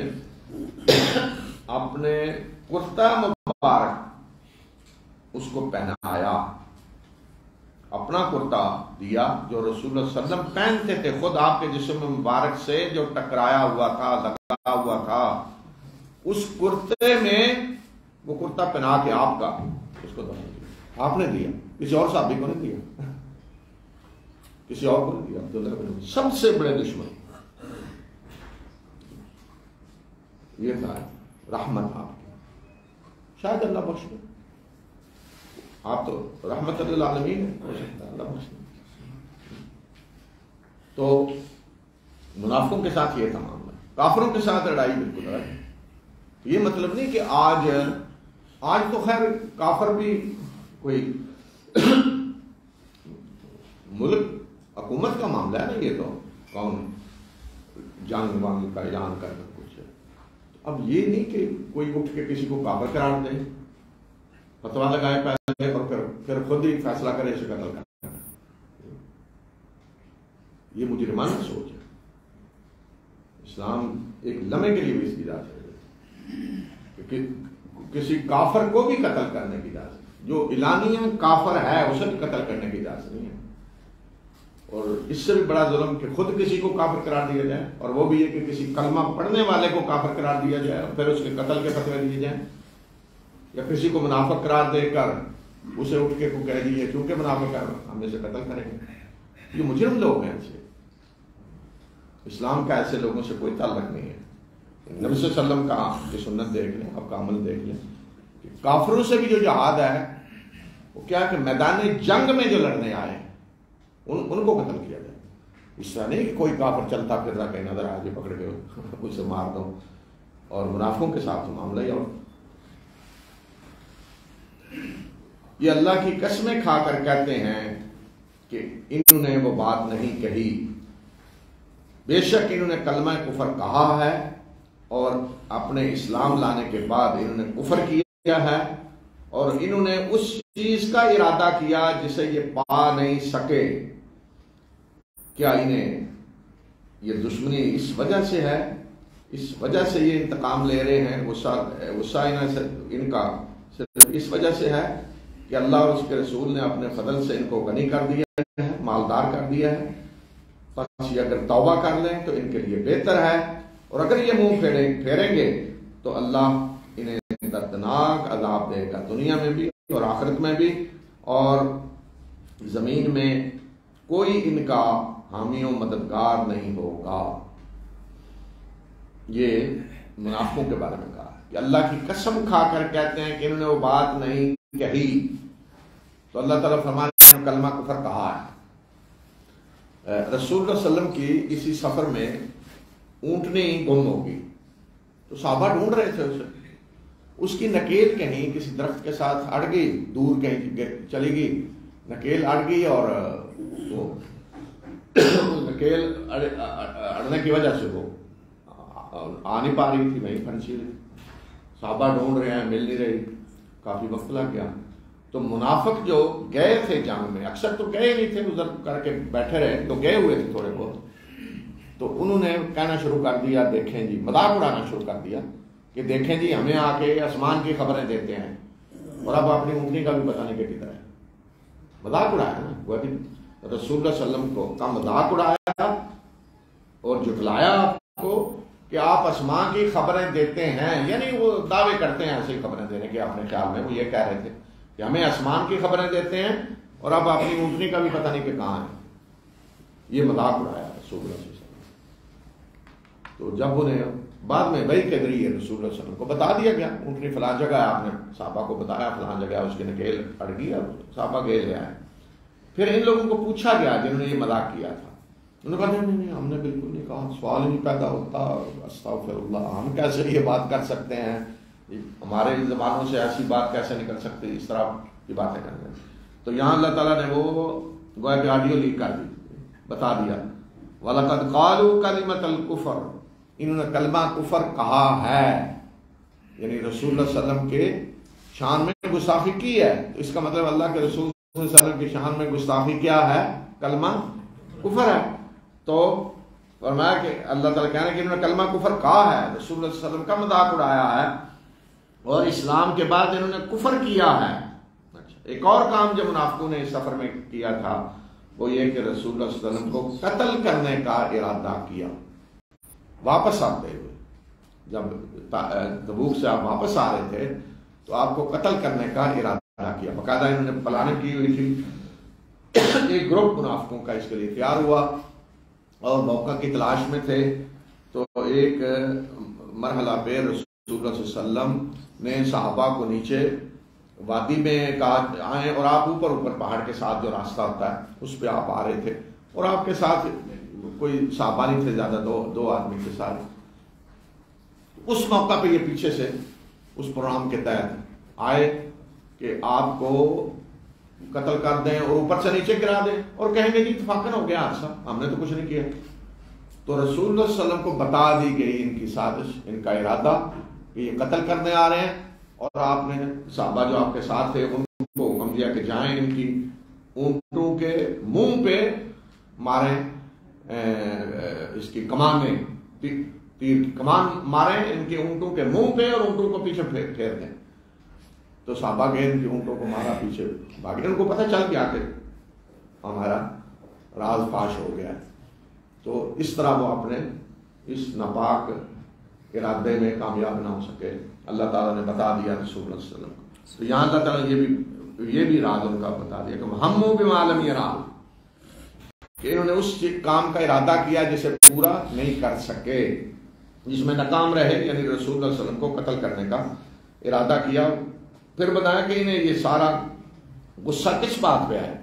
اپنے کرتا مبارک اس کو پہنایا، اپنا کرتا دیا جو رسول اللہ صلی اللہ علیہ وسلم پہنتے تھے، خود آپ کے جسم مبارک سے جو ٹکرایا ہوا تھا، لگا ہوا تھا، اس کرتے میں وہ کرتا پہنا کے آپ کا اس کو دفن کیا، آپ نے دیا، کسی اور صحابی کو نہیں دیا، کسی اور کو نہیں دیا۔ عبداللہ بن ابی سب سے بڑے دشمن، یہ تھا رحمت آپ کی، شاید اللہ بخش دے، آپ تو رحمت للعالمین ہے، ہو سکتا ہے اللہ بخش دے۔ تو منافقوں کے ساتھ یہ تھا معاملہ، کافروں کے ساتھ لڑائی بالکل ہے۔ یہ مطلب نہیں کہ آج تو خیر کافر بھی کوئی ملک حکومت کا معاملہ ہے نا، یہ تو کون جنگ وانگ کا اعلان کرنا کچھ ہے۔ اب یہ نہیں کہ کوئی اٹھ کے کسی کو کافر قرار دے، فتوا لگائے پہلے اور پھر خود ہی فیصلہ کرے اسے قتل کرنا، یہ مجرمانہ سوچ ہے۔ اسلام ایک لمحے کے لیے بھی اس کی اجازت ہے کہ کسی کافر کو بھی قتل کرنے کی اجازت، جو اعلانیہ کافر ہے اسے بھی قتل کرنے کی اجازت نہیں ہے۔ اور اس سے بھی بڑا ظلم کہ خود کسی کو کافر قرار دیا جائے، اور وہ بھی یہ کہ کسی کلمہ پڑھنے والے کو کافر قرار دیا جائے اور پھر اس کے قتل کے فتوے دیے جائیں، یا کسی کو منافق قرار دے کر اسے اٹھ کے کو کہہ دیے کیونکہ منافق ہے ہم اسے قتل کریں گے۔ یہ مجرم لوگ ہیں ایسے، اسلام کا ایسے لوگوں سے کوئی تعلق نہیں ہے۔ نبی صلی اللہ علیہ وسلم کا کی سنت دیکھ لیں، آپ کا عمل دیکھ لیں کہ کافروں سے بھی جو جہاد ہے وہ کیا کہ میدان جنگ میں جو لڑنے آئے ان کو قتل کیا جائے۔ اس طرح نہیں کہ کوئی کافر چلتا پھر رہا کہیں نظر آگے پکڑ کے اسے مار دو، اور منافقوں کے ساتھ معاملہ ہی۔ اور یہ اللہ کی قسمیں کھا کر کہتے ہیں کہ انہوں نے وہ بات نہیں کہی، بے شک انہوں نے کلمہ کفر کہا ہے اور اپنے اسلام لانے کے بعد انہوں نے کفر کیا ہے، اور انہوں نے اس چیز کا ارادہ کیا جسے یہ پا نہیں سکے۔ کیا انہیں یہ دشمنی اس وجہ سے ہے، اس وجہ سے یہ انتقام لے رہے ہیں، غصہ ان کا صرف اس وجہ سے ہے کہ اللہ اور اس کے رسول نے اپنے فضل سے ان کو غنی کر دیا ہے، مالدار کر دیا ہے، بس یہ اگر توبہ کر لیں تو ان کے لیے بہتر ہے، اور اگر یہ منہ پھیریں گے تو اللہ انہیں دردناک عذاب دے گا، دنیا میں بھی اور آخرت میں بھی، اور زمین میں کوئی ان کا حامی و مددگار نہیں ہوگا۔ یہ منافقوں کے بارے میں کہا کہ اللہ کی قسم کھا کر کہتے ہیں کہ انہوں نے وہ بات نہیں کہی، تو اللہ تعالیٰ فرماتے ہیں کلمہ کفر کہا ہے۔ رسول اللہ صلی اللہ علیہ وسلم کی کسی سفر میں اونٹنی گم ہوگی، تو صحابہ ڈھونڈ رہے تھے اسے، اس کی نکیل کہیں کسی درخت کے ساتھ اڑ گئی، دور کہیں چلی گئی، نکیل اڑ گئی، اور وہ نکیل اڑنے کی وجہ سے وہ آ نہیں پا رہی تھی، وہیں پھنسی رہی، صحابہ ڈھونڈ رہے ہیں، مل نہیں رہی، کافی وقت لگ گیا۔ تو منافق جو گئے تھے جنگ میں، اکثر تو گئے نہیں تھے، ادھر کر کے بیٹھے رہے، تو گئے ہوئے تھے تھوڑے بہت، تو انہوں نے کہنا شروع کر دیا، دیکھیں جی، مذاق اڑانا شروع کر دیا کہ دیکھیں جی ہمیں آ کے آسمان کی خبریں دیتے ہیں اور اب اپنی اونٹنی کا بھی پتہ نہیں کہ کدھر ہے۔ مذاق اڑایا نا، وہ بھی رسول اللہ صلی اللہ علیہ وسلم کو کا مذاق اڑایا اور جھٹلایا آپ کو کہ آپ آسمان کی خبریں دیتے ہیں، یعنی وہ دعوے کرتے ہیں ایسی خبریں دینے کے، اپنے خیال میں وہ یہ کہہ رہے تھے کہ ہمیں آسمان کی خبریں دیتے ہیں اور اب اپنی اونٹنی کا بھی پتہ نہیں کہ کہاں ہے۔ یہ مذاق اڑایا رسول اللہ صلی اللہ علیہ وسلم۔ تو جب انہیں بعد میں وحی کے ذریعے رسول اللہ صلی اللہ علیہ وسلم کو بتا دیا گیا اونٹنی فلاں جگہ ہے، آپ نے صحابہ کو بتایا فلاں جگہ اس کے نکیل اڑ گئی اور صحابہ گئے گیا ہے۔ پھر ان لوگوں کو پوچھا گیا جنہوں نے یہ مذاق کیا تھا، انہوں نے کہا نہیں ہم نے بالکل نہیں کہا، سوال ہی نہیں پیدا ہوتا، استغفر اللہ، ہم کیسے یہ بات کر سکتے ہیں، ہمارے زبانوں سے ایسی بات کیسے نکل سکتی، اس طرح کی باتیں کرنے۔ تو یہاں اللہ تعالیٰ نے وہ گویا کہ آڈیو لیک کر دی، بتا دیا وَلَقَدْ قَالُوا كَلِمَةَ الْكُفْرِ، انہوں نے کلمہ کفر کہا ہے، یعنی رسول اللہ صلی اللہ علیہ وسلم کے شان میں گستاخی کی ہے، تو اس کا مطلب اللہ کے رسول صلی اللہ علیہ وسلم کی شان میں گستاخی کیا ہے، کلمہ کفر ہے۔ تو فرمایا کہ اللہ تعالیٰ کہنے کہ انہوں نے کلمہ کفر کہا ہے، رسول اللہ صلی اللہ علیہ وسلم کا مذاق اڑایا ہے اور اسلام کے بعد انہوں نے کفر کیا ہے۔ ایک اور کام جو منافقوں نے اس سفر میں کیا تھا وہ یہ کہ رسول اللہ صلی اللہ علیہ وسلم کو قتل کرنے کا ارادہ کیا، واپس آتے ہوئے، جب تبوک سے آپ واپس آ رہے تھے تو آپ کو قتل کرنے کا ارادہ کیا، باقاعدہ انہوں نے پلاننگ کی ہوئی تھی۔ ایک گروپ منافقوں کا اس کے لیے تیار ہوا اور موقع کی تلاش میں تھے، تو ایک مرحلہ پہ رسول اللہ صلی اللہ علیہ وسلم نے صحابہ کو نیچے وادی میں کہا آئیں، اور آپ اوپر پہاڑ کے ساتھ جو راستہ ہوتا ہے اس پہ آپ آ رہے تھے، اور آپ کے ساتھ کوئی صحابہ نہیں تھے زیادہ، دو آدمی کے ساتھ. اس موقع پہ یہ پیچھے سے اس پروگرام کے تحت آئے کہ آپ کو قتل کر دیں اور اوپر سے نیچے گرا دیں، اور کہیں گے جی اتفاقاً ہو گیا حادثہ، ہم نے تو کچھ نہیں کیا. تو رسول اللہ صلی اللہ علیہ وسلم کو بتا دی گئی ان کی سازش، ان کا ارادہ کہ یہ قتل کرنے آ رہے ہیں، اور آپ نے صحابہ جو آپ کے ساتھ تھے ان کو حکم دیا کہ جائیں ان کی اونٹوں کے منہ پہ ماریں اس کی کمان میں تیر کی کمان ماریں ان کے اونٹوں کے منہ پہ، اور اونٹوں کو پیچھے پھیر دیں. تو صحابہ گئے ان کی اونٹوں کو مارا، پیچھے بھاگے. ان کو پتہ چل گیا کہ ہمارا راز فاش ہو گیا. تو اس طرح وہ اپنے اس ناپاک ارادے میں کامیاب نہ ہو سکے. اللہ تعالیٰ نے بتا دیا رسول اللہ صلی اللہ علیہ وسلم کو. تو یہاں اللہ تعالیٰ نے یہ بھی راز ان کا بتا دیا کہ ہم بما لم یروا، کہ انہوں نے اس کام کا ارادہ کیا جسے پورا نہیں کر سکے، جس میں ناکام رہے، یعنی رسول اللہ صلی اللہ علیہ وسلم کو قتل کرنے کا ارادہ کیا. پھر بتایا کہ انہیں یہ سارا غصہ کس بات پہ ہے؟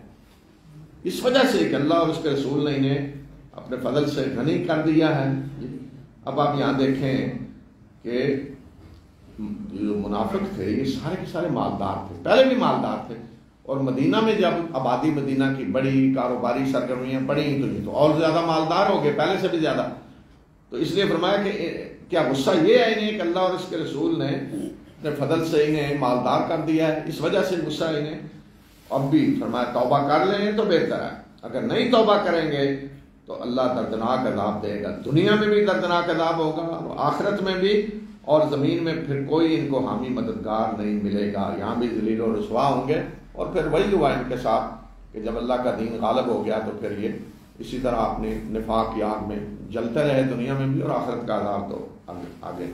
اس وجہ سے کہ اللہ اور اس کے رسول نے انہیں اپنے فضل سے غنی کر دیا ہے. اب آپ یہاں دیکھیں کہ جو منافق تھے یہ سارے کے سارے مالدار تھے، پہلے بھی مالدار تھے، اور مدینہ میں جب آبادی مدینہ کی بڑی کاروباری سرگرمیاں بڑی تو اور زیادہ مالدار ہو گئے، پہلے سے بھی زیادہ. تو اس لیے فرمایا کہ کیا غصہ یہ ہے انہیں کہ اللہ اور اس کے رسول نے اپنے فضل سے انہیں مالدار کر دیا ہے، اس وجہ سے غصہ انہیں. اب بھی فرمایا توبہ کر لیں تو بہتر ہے، اگر نہیں توبہ کریں گے تو اللہ دردناک عذاب دے گا. دنیا میں بھی دردناک عذاب ہوگا، اور آخرت میں بھی، اور زمین میں پھر کوئی ان کو حامی مددگار نہیں ملے گا. یہاں بھی ذلیل و رسوا ہوں گے. اور پھر وہی ہوا ان کے ساتھ کہ جب اللہ کا دین غالب ہو گیا تو پھر یہ اسی طرح اپنے نفاق کی آگ میں جلتے رہے دنیا میں بھی، اور آخرت کا عذاب تو آگے.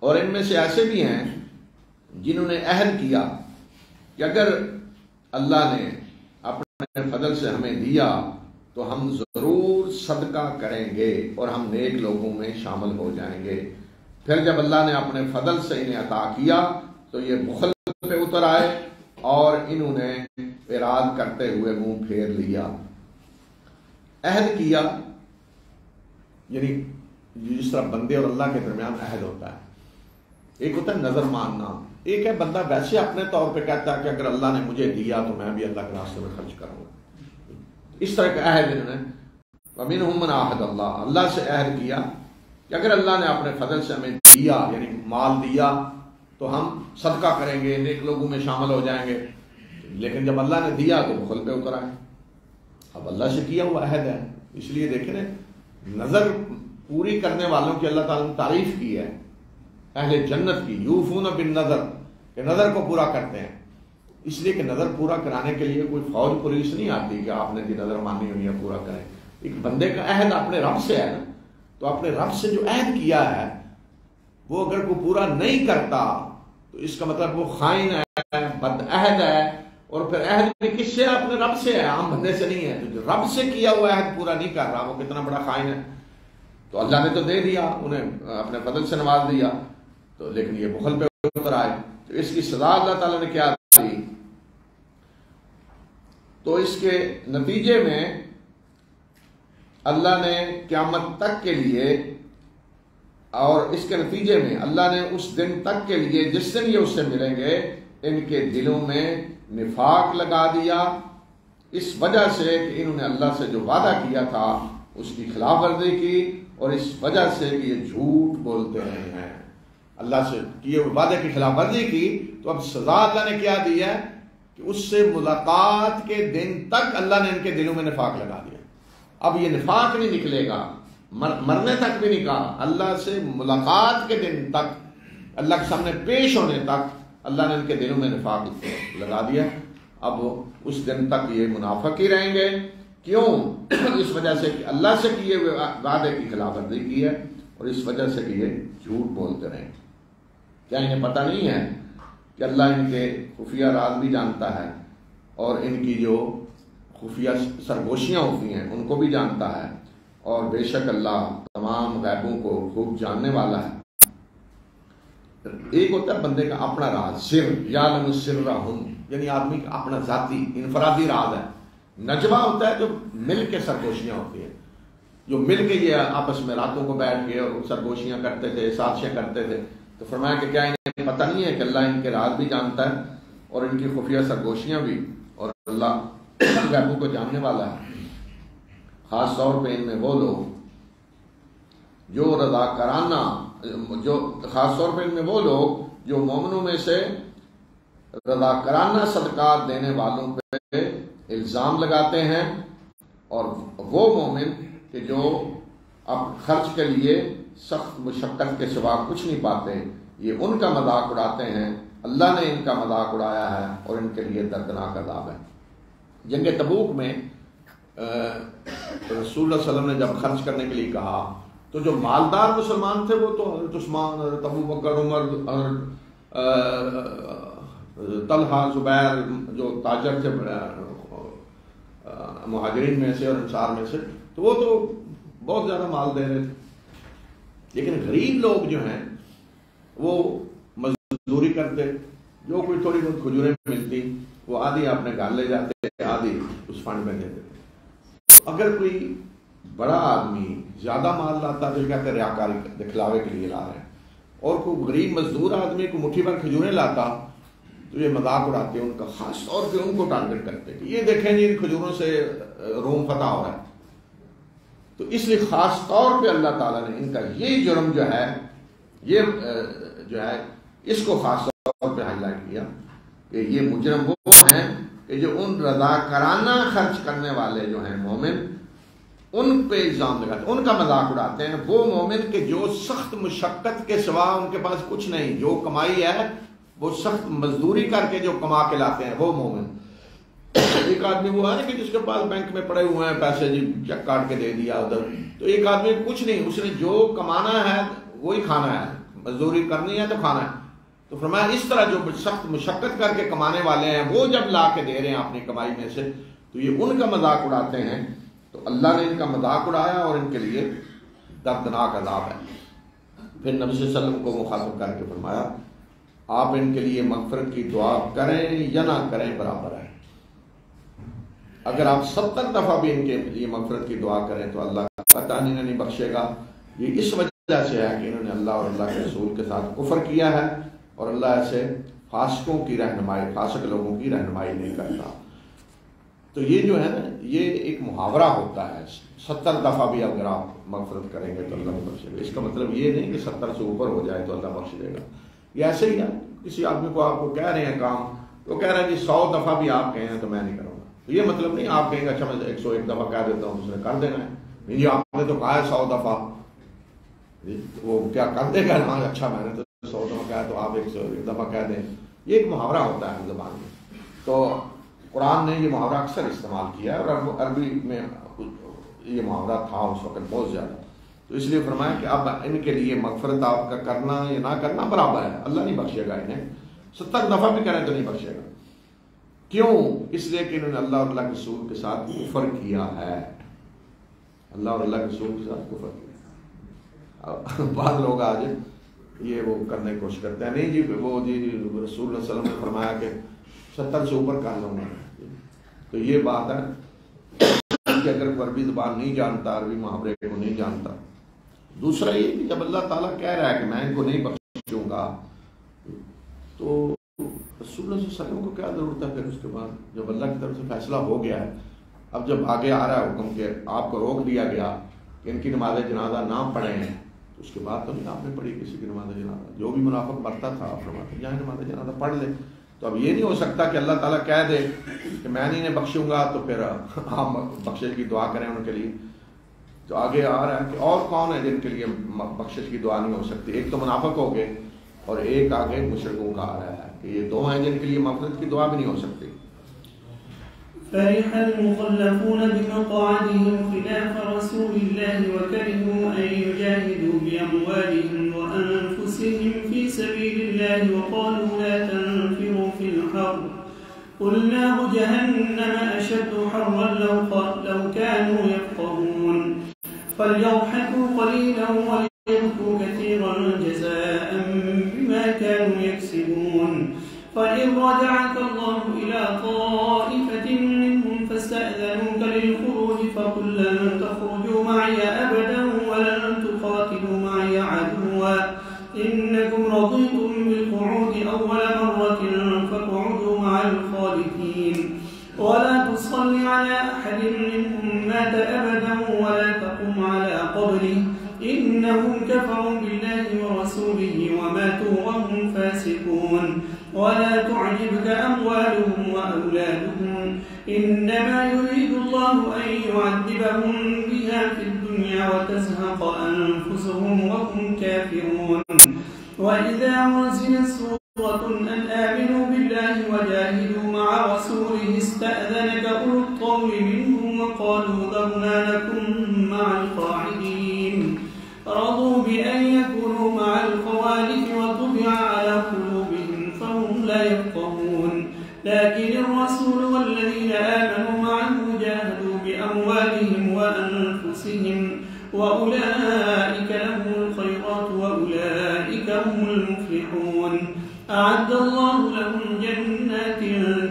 اور ان میں سے ایسے بھی ہیں جنہوں نے عہد کیا کہ اگر اللہ نے اپنے فضل سے ہمیں دیا تو ہم ضرور صدقہ کریں گے اور ہم نیک لوگوں میں شامل ہو جائیں گے. پھر جب اللہ نے اپنے فضل سے انہیں عطا کیا تو یہ بخل پہ اتر آئے اور انہوں نے اعراض کرتے ہوئے منہ پھیر لیا. عہد کیا یعنی جس طرح بندے اور اللہ کے درمیان عہد ہوتا ہے، ایک ہوتا ہے نظر ماننا، ایک ہے بندہ ویسے اپنے طور پہ کہتا ہے کہ اگر اللہ نے مجھے دیا تو میں بھی اللہ کے راستے میں خرچ کروں گا. اس طرح کا عہد انہوں نے وَمِنْهُمْ مَنْ عَاهَدَ اللَّهُ، اللہ سے عہد کیا کہ اگر اللہ نے اپنے فضل سے ہمیں دیا یعنی مال دیا تو ہم صدقہ کریں گے، نیک لوگوں میں شامل ہو جائیں گے. لیکن جب اللہ نے دیا تو بخل پہ اتر آئے. اب اللہ سے کیا ہوا عہد ہے، اس لیے دیکھیں نا نظر پوری کرنے والوں کی اللہ تعالیٰ نے تعریف کی ہے، اہل جنت کی، یوفون بالنظر، کہ نظر کو پورا کرتے ہیں. اس لیے کہ نظر پورا کرانے کے لیے کوئی فوج پولیس نہیں آتی کہ آپ نے دی نظر مانی ہوئی ہے پورا کریں. ایک بندے کا عہد اپنے رب سے ہے نا، تو اپنے رب سے جو عہد کیا ہے وہ اگر کوئی پورا نہیں کرتا تو اس کا مطلب وہ خائن ہے، بد عہد ہے. اور پھر عہد بھی کس سے؟ اپنے رب سے ہے، عام بندے سے نہیں ہے. تو جو رب سے کیا ہوا عہد پورا نہیں کر رہا وہ کتنا بڑا خائن ہے. تو اللہ نے تو دے دیا، انہیں اپنے فضل سے نواز دیا، تو لیکن یہ بخل پہ اتر آئے. تو اس کی سزا اللہ تعالیٰ نے کیا دی؟ تو اس کے نتیجے میں اللہ نے قیامت تک کے لیے، اور اس کے نتیجے میں اللہ نے اس دن تک کے لیے جس دن یہ اس سے ملیں گے ان کے دلوں میں نفاق لگا دیا، اس وجہ سے کہ انہوں نے اللہ سے جو وعدہ کیا تھا اس کی خلاف ورزی کی، اور اس وجہ سے کہ یہ جھوٹ بولتے رہے ہیں. اللہ سے کیے ہوئے وعدے کی خلاف ورزی کی تو اب سزا اللہ نے کیا دی ہے کہ اس سے ملاقات کے دن تک اللہ نے ان کے دلوں میں نفاق لگا دیا. اب یہ نفاق نہیں نکلے گا، مرنے تک بھی نہیں کہا، اللہ سے ملاقات کے دن تک، اللہ کے سامنے پیش ہونے تک اللہ نے ان کے دلوں میں نفاق لگا دیا. اب اس دن تک یہ منافق ہی رہیں گے. کیوں؟ اس وجہ سے کہ اللہ سے کیے ہوئے وعدے کی خلاف ورزی کی ہے، اور اس وجہ سے کہ یہ جھوٹ بولتے رہیں. کیا انہیں پتہ نہیں ہے کہ اللہ ان کے خفیہ راز بھی جانتا ہے، اور ان کی جو خفیہ سرگوشیاں ہوتی ہیں ان کو بھی جانتا ہے، اور بے شک اللہ تمام غیبوں کو خوب جاننے والا ہے. ایک ہوتا ہے بندے کا اپنا راز، سر، یعلم سرہم، یعنی آدمی کا اپنا ذاتی انفرادی راز ہے۔ نجوہ ہوتا ہے جو مل کے سرگوشیاں ہوتی ہیں، جو مل کے یہ آپس میں راتوں کو بیٹھ کے اور سرگوشیاں کرتے تھے، سازشیں کرتے تھے۔ تو فرمایا کہ کیا انہیں پتہ نہیں ہے کہ اللہ ان کے راز بھی جانتا ہے اور ان کی خفیہ سرگوشیاں بھی، اور اللہ غیبوں کو جاننے والا ہے۔ خاص طور پہ ان میں وہ لوگ جو رضاکارانہ، خاص طور پہ ان میں وہ لوگ جو مومنوں میں سے رضاکارانہ صدقات دینے والوں پہ الزام لگاتے ہیں، اور وہ مومن کہ جو اب خرچ کے لیے سخت مشقت کے سوا کچھ نہیں پاتے، یہ ان کا مذاق اڑاتے ہیں۔ اللہ نے ان کا مذاق اڑایا ہے اور ان کے لیے دردناک عذاب ہے۔ جنگ تبوک میں رسول اللہ صلی اللہ علیہ وسلم نے جب خرچ کرنے کے لیے کہا تو جو مالدار مسلمان تھے وہ تو حضرت عثمان، حضرت ابو بکر، عمر، طلحہ، زبیر جو تاجر تھے مہاجرین میں سے اور انصار میں سے، تو وہ تو بہت زیادہ مال دے رہے تھے۔ لیکن غریب لوگ جو ہیں وہ مزدوری کرتے، جو کوئی تھوڑی بہت کھجوریں ملتی وہ آدھی اپنے گھر لے جاتے، آدھی اس فنڈ میں دے دیتے۔ اگر کوئی بڑا آدمی زیادہ مال لاتا تو کہتے ریاکاری دکھلاوے کے لیے لا رہے ہیں، اور کوئی غریب مزدور آدمی کو مٹھی بھر کھجوریں لاتا تو یہ مذاق اڑاتے ہیں ان کا، خاص طور پہ ان کو ٹارگٹ کرتے کہ یہ دیکھیں جی ان کھجوروں سے روم فتح ہو رہا ہے۔ تو اس لیے خاص طور پہ اللہ تعالیٰ نے ان کا یہ جرم جو ہے، یہ جو ہے اس کو خاص طور پہ ہائی لائٹ کیا کہ یہ مجرم وہ ہیں کہ جو ان رضاکارانہ خرچ کرنے والے جو ہیں مومن، ان پہ الزام لگاتے ہیں، ان کا مذاق اڑاتے ہیں۔ وہ مومن کہ جو سخت مشقت کے سوا ان کے پاس کچھ نہیں، جو کمائی ہے وہ سخت مزدوری کر کے جو کما کے لاتے ہیں وہ مومن۔ ایک آدمی وہ ہے کہ جس کے پاس بینک میں پڑے ہوئے ہیں پیسے، جی چیک کاٹ کے دے دیا ادھر، تو ایک آدمی کچھ نہیں، اس نے جو کمانا ہے وہی کھانا ہے، مزدوری کرنی ہے تو کھانا ہے۔ تو فرمایا اس طرح جو سخت مشقت کر کے کمانے والے ہیں وہ جب لا کے دے رہے ہیں اپنی کمائی میں سے تو یہ ان کا مذاق اڑاتے ہیں۔ تو اللہ نے ان کا مذاق اڑایا اور ان کے لیے دردناک عذاب ہے۔ پھر نبی صلی اللہ علیہ وسلم کو مخاطب کر کے فرمایا آپ ان کے لیے مغفرت کی دعا کریں یا نہ کریں برابر ہے۔ اگر آپ 70 دفعہ بھی ان کے لیے مغفرت کی دعا کریں تو اللہ قطعاً انہیں نہیں بخشے گا۔ یہ اس وجہ سے ہے کہ انہوں نے اللہ اور اللہ کے رسول کے ساتھ کفر کیا ہے، اور اللہ ایسے فاسقوں کی رہنمائی، فاسق لوگوں کی رہنمائی نہیں کرتا۔ تو یہ جو ہے نا یہ ایک محاورہ ہوتا ہے، 70 دفعہ بھی اگر آپ مغفرت کریں گے تو اللہ بخشے گا۔ اس کا مطلب یہ نہیں کہ 70 سے اوپر ہو جائے تو اللہ بخش دے گا۔ یہ ایسے ہی ہے، کسی آدمی کو آپ کو کہہ رہے ہیں کام، تو کہہ رہے ہیں جی 100 دفعہ بھی آپ کہیں تو میں نہیں کروں گا، تو یہ مطلب نہیں آپ کہیں گے اچھا میں 101 دفعہ کہہ دیتا ہوں اس نے کر دینا ہے، نہیں جی آپ نے تو کہا ہے 100 دفعہ، وہ کیا کر دے گا؟ ہاں اچھا میں نے تو 100 دفعہ کہا تو آپ 101 دفعہ کہہ دیں، یہ ایک محاورہ ہوتا ہے زبان میں۔ تو قرآن نے یہ محاورہ اکثر استعمال کیا ہے، اور عربی میں یہ محاورہ تھا اس وقت بہت زیادہ، تو اس لیے فرمایا کہ اب ان کے لیے مغفرت آپ کا کرنا یا نہ کرنا برابر ہے، اللہ نہیں بخشے گا انہیں، 70 دفعہ بھی کریں تو نہیں بخشے گا۔ کیوں؟ اس لیے کہ انہوں نے اللہ اور اللہ کے رسول کے ساتھ کفر کیا ہے، اللہ اور اللہ کے رسول کے ساتھ کفر کیا۔ بعض لوگ آج یہ وہ کرنے کی کوشش کرتے ہیں، نہیں جی وہ جی رسول اللہ صلی اللہ علیہ وسلم نے فرمایا کہ 70 سے اوپر کر لوں گا، تو یہ بات ہے کہ اگر کوئی عربی زبان نہیں جانتا، عربی محاورے کو نہیں جانتا۔ دوسرا یہ کہ جب اللہ تعالیٰ کہہ رہا ہے کہ میں ان کو نہیں بخشوں گا، تو رسول اللہ صلی اللہ علیہ وسلم کو کیا ضرورت ہے؟ پھر اس کے بعد جب اللہ کی طرف سے فیصلہ ہو گیا ہے، اب جب آگے آ رہا ہے حکم کہ آپ کو روک دیا گیا کہ ان کی نماز جنازہ نہ پڑھیں، تو اس کے بعد تو نہیں آپ نے پڑھی کسی کی نماز جنازہ، جو بھی منافق مرتا تھا آپ فرماتے جائیں نماز جنازہ پڑھ لیں۔ تو اب یہ نہیں ہو سکتا کہ اللہ تعالیٰ کہہ دے کہ میں نہیں بخشوں گا تو پھر آپ بخشش کی دعا کریں ان کے لیے۔ تو آگے آ رہا ہے کہ اور کون ہے جن کے لیے بخشش کی دعا نہیں ہو سکتی؟ ایک تو منافق ہو گئے، اور ایک آگے مشرکوں کا آ رہا ہے کہ یہ دو ہیں جن کے لیے مغفرت کی دعا بھی نہیں ہو سکتی۔ فرح المخلفون بمقعدهم خلاف رسول الله وكرهوا أن يجاهدوا بأموالهم وأنفسهم في سبيل الله وقالوا لا تنفروا في الحر قل نار جهنم أشد حرا لو كانوا يفقهون فليضحكوا قليلا وليبكوا كثيرا جزاء بما كانوا يكسبون فإن رجعك الله إلى طائفة منهم فاستأذنوك للخروج فقل لن تخرجوا معي أبدا ولن تقاتلوا معي عدوا إنكم رضيتم بالقعود أول مرة فاقعدوا مع الخالفين ولا تصل على أحد منهم مات أبدا ولا تقم على قبره إنهم كفروا بالله ورسوله وماتوا وهم فاسقون ولا تعجبك أموالهم وأولادهم إنما يريد الله أن يعذبهم بها في الدنيا وتزهق أنفسهم وهم كافرون وإذا أنزلت سورة أن آمنوا بالله وجاهدوا مع رسوله استأذنك أولو الطول منهم وقالوا ذرنا نكن مع القاعدين رضوا بأن يكونوا مع الخوالف وطبع على قلوبهم فهم لا يفقهون لكن الرسول والذين آمنوا معه جاهدوا بأموالهم وأنفسهم وأولئك لهم الخيرات وأولئك هم المفلحون أعد الله لهم جنات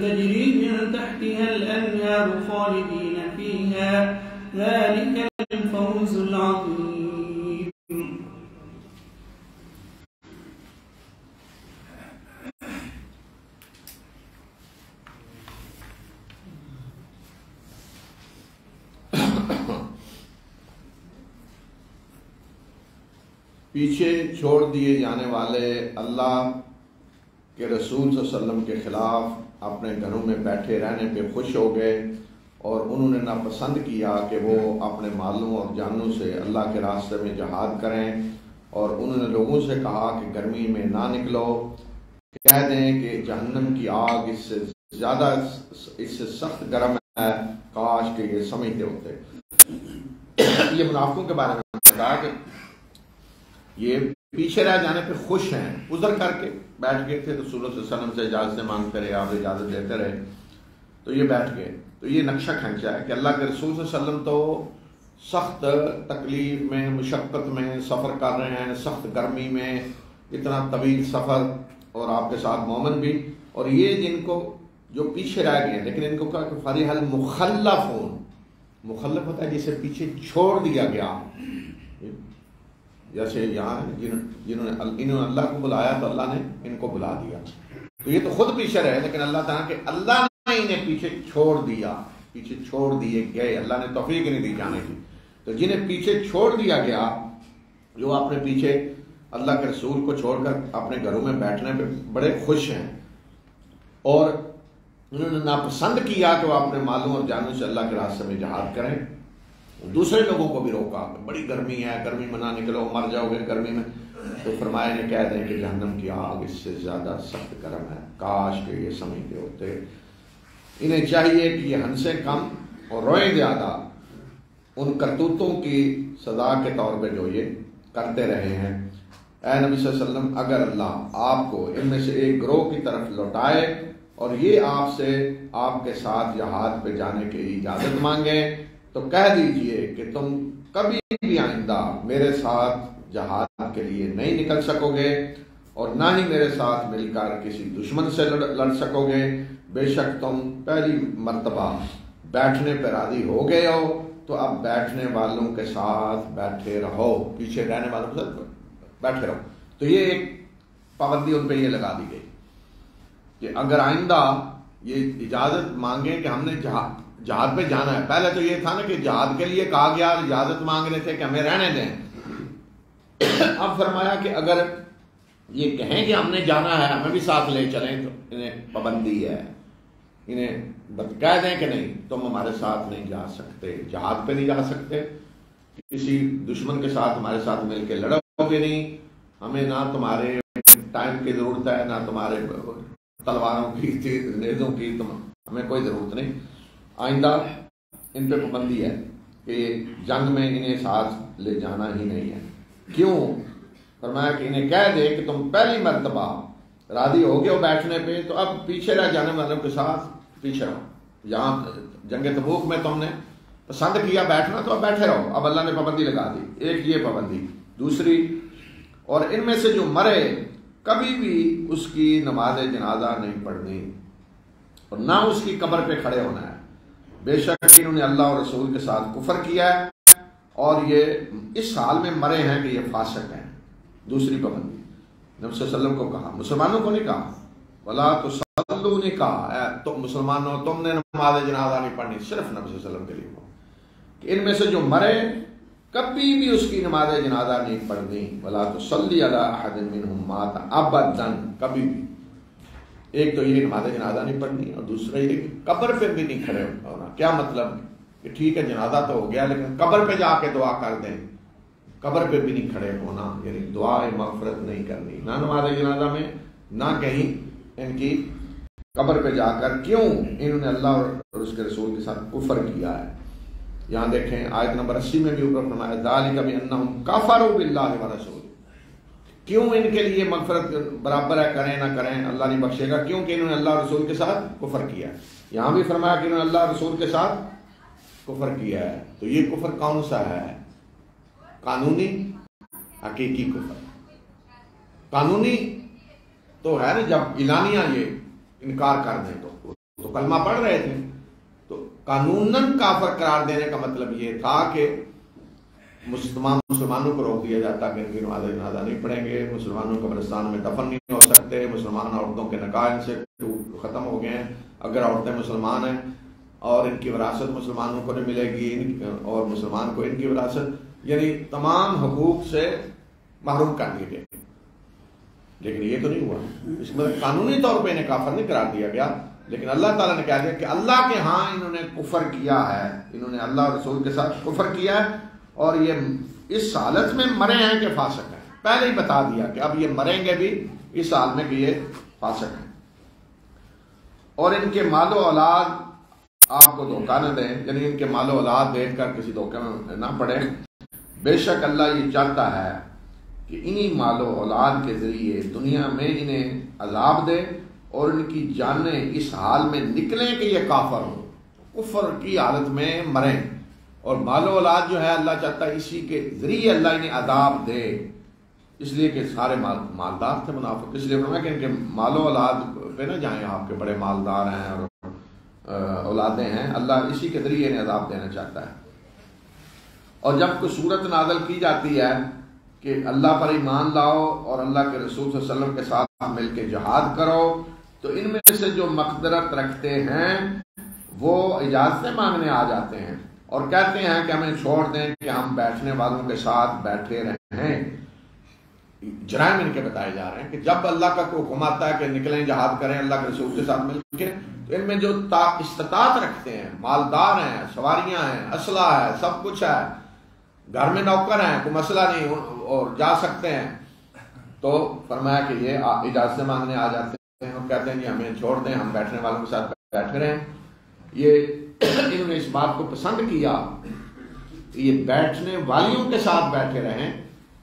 تجري من تحتها الأنهار خالدين فيها ذلك الفوز العظيم. پیچھے چھوڑ دیے جانے والے اللہ کے رسول صلی اللہ علیہ وسلم کے خلاف اپنے گھروں میں بیٹھے رہنے پہ خوش ہو گئے اور انہوں نے ناپسند کیا کہ وہ اپنے مالوں اور جانوں سے اللہ کے راستے میں جہاد کریں اور انہوں نے لوگوں سے کہا کہ گرمی میں نہ نکلو، کہہ دیں کہ جہنم کی آگ اس سے سخت گرم ہے، کاش کہ یہ سمجھتے ہوتے۔ یہ منافقوں کے بارے میں کہا کہ یہ پیچھے رہ جانے پہ خوش ہیں، عذر کر کے بیٹھ گئے تھے، رسول اللہ صلی اللہ علیہ وسلم سے اجازت مانگتے رہے، آپ اجازت دیتے رہے تو یہ بیٹھ گئے۔ تو یہ نقشہ کھینچا ہے کہ اللہ کے رسول صلی اللہ علیہ وسلم تو سخت تکلیف میں، مشقت میں سفر کر رہے ہیں، سخت گرمی میں، اتنا طویل سفر، اور آپ کے ساتھ مومن بھی، اور یہ جن کو جو پیچھے رہ گئے، لیکن ان کو کہا کہ فریح المخلفون، مخلف ہوتا ہے جسے پیچھے چھوڑ دیا گیا، جیسے یہاں انہوں نے اللہ کو بلایا تو اللہ نے ان کو بلا دیا، تو یہ تو خود پیچھے رہے، لیکن اللہ تعالیٰ کہ اللہ نے انہیں پیچھے چھوڑ دیا، پیچھے چھوڑ دیے گئے، اللہ نے توفیق نہیں دی جانے کی، تو جنہیں پیچھے چھوڑ دیا گیا، جو اپنے پیچھے اللہ کے رسول کو چھوڑ کر اپنے گھروں میں بیٹھنے پہ بڑے خوش ہیں، اور انہوں نے ناپسند کیا کہ وہ اپنے مالوں اور جانوں سے اللہ کے راستے میں جہاد کریں، دوسرے لوگوں کو بھی روکا کہ بڑی گرمی ہے، گرمی میں نہ نکلو، مر جاؤ گے گرمی میں، تو فرمایا نے کہہ دیں کہ جہنم کی آگ اس سے زیادہ سخت گرم ہے، کاش کہ یہ سمجھتے ہوتے۔ انہیں چاہیے کہ یہ ہنسیں کم اور روئیں زیادہ ان کرتوتوں کی سزا کے طور پہ جو یہ کرتے رہے ہیں۔ اے نبی صلی اللہ علیہ وسلم، اگر اللہ آپ کو ان میں سے ایک گروہ کی طرف لوٹائے اور یہ آپ سے آپ کے ساتھ جہاد پہ جانے کی اجازت مانگے تو کہہ دیجئے کہ تم کبھی بھی آئندہ میرے ساتھ جہاد کے لیے نہیں نکل سکو گے اور نہ ہی میرے ساتھ مل کر کسی دشمن سے لڑ سکو گے، بے شک تم پہلی مرتبہ بیٹھنے پہ راضی ہو گئے ہو تو اب بیٹھنے والوں کے ساتھ بیٹھے رہو، پیچھے رہنے والوں کے ساتھ بیٹھے رہو۔ تو یہ ایک پابندی ان پہ یہ لگا دی گئی کہ اگر آئندہ یہ اجازت مانگیں کہ ہم نے جہاد پہ جانا ہے، پہلے تو یہ تھا نا کہ جہاد کے لیے کہا گیا، اجازت مانگ رہے تھے کہ ہمیں رہنے دیں، اب فرمایا کہ اگر یہ کہیں کہ ہم نے جانا ہے، ہمیں بھی ساتھ لے چلیں، تو انہیں پابندی ہے، انہیں کہہ دیں کہ نہیں تم ہمارے ساتھ نہیں جا سکتے، جہاد پہ نہیں جا سکتے، کسی دشمن کے ساتھ ہمارے ساتھ مل کے لڑو گے نہیں، ہمیں نہ تمہارے ٹائم کی ضرورت ہے، نہ تمہارے تلواروں کی، نیزوں کی، ہمیں کوئی ضرورت نہیں۔ آئندہ ان پہ پابندی ہے کہ جنگ میں انہیں ساتھ لے جانا ہی نہیں ہے۔ کیوں؟ فرمایا کہ انہیں کہہ دے کہ تم پہلی مرتبہ راضی ہو گئے ہو بیٹھنے پہ، تو اب پیچھے رہ جانے والوں کے ساتھ پیچھے رہو۔ یہاں جنگ تبوک میں تم نے پسند کیا بیٹھنا تو اب بیٹھے رہو، اب اللہ نے پابندی لگا دی، ایک یہ پابندی۔ دوسری، اور ان میں سے جو مرے کبھی بھی اس کی نماز جنازہ نہیں پڑھنی اور نہ اس کی قبر پہ کھڑے ہونا ہے۔ بے شک انہوں نے اللہ اور رسول کے ساتھ کفر کیا ہے اور یہ اس حال میں مرے ہیں کہ یہ فاسق ہیں۔ دوسری پابندی نبی صلی اللہ علیہ وسلم کو کہا، مسلمانوں کو نہیں کہا، ولا تصلوا نہیں کہا تو مسلمانوں تم نے نماز جنازہ نہیں پڑھنی، صرف نبی صلی اللہ علیہ وسلم کے لیے ہو کہ ان میں سے جو مرے کبھی بھی اس کی نماز جنازہ نہیں پڑھنی، ولا تصلی علی احد منهم مات ابدا، کبھی بھی۔ ایک تو یہ نماز جنازہ نہیں پڑھنی اور دوسرا یہ کہ قبر پہ بھی نہیں کھڑے ہونا۔ کیا مطلب کہ ٹھیک ہے جنازہ تو ہو گیا لیکن قبر پہ جا کے دعا کر دیں، قبر پہ بھی نہیں کھڑے ہونا، یعنی دعا مغفرت نہیں کرنی، نہ نماز جنازہ میں نہ کہیں ان کی قبر پہ جا کر۔ کیوں؟ انہوں نے اللہ اور اس کے رسول کے ساتھ کفر کیا ہے۔ یہاں دیکھیں آیت نمبر 80 میں بھی اوپر فرمایا ذالک بانہم کفروا باللہ ورسولہ، کیوں ان کے لیے مغفرت برابر ہے، کریں نہ کریں اللہ نہیں بخشے گا، کیونکہ انہوں نے اللہ اور رسول کے ساتھ کفر کیا ہے۔ یہاں بھی فرمایا کہ انہوں نے اللہ اور رسول کے ساتھ کفر کیا ہے۔ تو یہ کفر کون سا ہے؟ قانونی، حقیقی کفر۔ قانونی تو ہے نا جب اعلانیہ یہ انکار کر دیں تو کلمہ پڑھ رہے تھے، تو قانوناً کافر قرار دینے کا مطلب یہ تھا کہ مسلمانوں کو روک دیا جاتا کہ ان کی نماز جنازہ نہیں پڑھیں گے، مسلمانوں قبرستان میں دفن نہیں ہو سکتے، مسلمان عورتوں کے نکاح ان سے ختم ہو گئے ہیں، اگر عورتیں مسلمان ہیں اور ان کی وراثت مسلمانوں کو نہیں ملے گی اور مسلمان کو ان کی وراثت، یعنی تمام حقوق سے محروم کر دیے گئے۔ لیکن یہ تو نہیں ہوا، اس میں قانونی طور پہ انہیں کافر نہیں قرار دیا گیا، لیکن اللہ تعالیٰ نے کہا دیا کہ اللہ کے ہاں انہوں نے کفر کیا ہے، انہوں نے اللہ اور رسول کے ساتھ کفر کیا ہے اور یہ اس حالت میں مرے ہیں کہ فاسق ہیں۔ پہلے ہی بتا دیا کہ اب یہ مریں گے بھی اس حال میں کہ یہ فاسق ہیں۔ اور ان کے مال و اولاد آپ کو دھوکہ نہ دیں، یعنی ان کے مال و اولاد دیکھ کر کسی دھوکے میں نہ پڑے۔ بے شک اللہ یہ چاہتا ہے کہ انہی مال و اولاد کے ذریعے دنیا میں انہیں عذاب دے اور ان کی جانیں اس حال میں نکلیں کہ یہ کافر ہوں، کفر کی حالت میں مریں، اور مال و اولاد جو ہے اللہ چاہتا ہے اسی کے ذریعے اللہ انہیں عذاب دے، اس لیے کہ سارے مالدار تھے منافق، اس لیے فرمایا کہ ان کے مال و اولاد پہ نہ جائیں، آپ کے بڑے مالدار ہیں اور اولادیں ہیں، اللہ اسی کے ذریعے انہیں عذاب دینا چاہتا ہے۔ اور جب کوئی صورت نازل کی جاتی ہے کہ اللہ پر ایمان لاؤ اور اللہ کے رسول صلی اللہ علیہ وسلم کے ساتھ مل کے جہاد کرو، تو ان میں سے جو مقدرت رکھتے ہیں وہ اجازتیں مانگنے آ جاتے ہیں اور کہتے ہیں کہ ہمیں چھوڑ دیں کہ ہم بیٹھنے والوں کے ساتھ بیٹھے رہیں۔ جرائم ان کے بتائے جا رہے ہیں کہ جب اللہ کا کوئی حکم آتا ہے کہ نکلیں جہاد کریں اللہ کے رسول کے ساتھ مل کے، تو ان میں جو استطاعت رکھتے ہیں، مالدار ہیں، سواریاں ہیں، اسلحہ ہے، سب کچھ ہے، گھر میں نوکر ہیں، کوئی مسئلہ نہیں اور جا سکتے ہیں، تو فرمایا کہ یہ اجازت مانگنے آ جاتے ہیں اور کہتے ہیں کہ ہمیں چھوڑ دیں، ہم بیٹھنے والوں کے ساتھ بیٹھے رہیں۔ یہ انہوں نے اس بات کو پسند کیا کہ یہ بیٹھنے والیوں کے ساتھ بیٹھے رہیں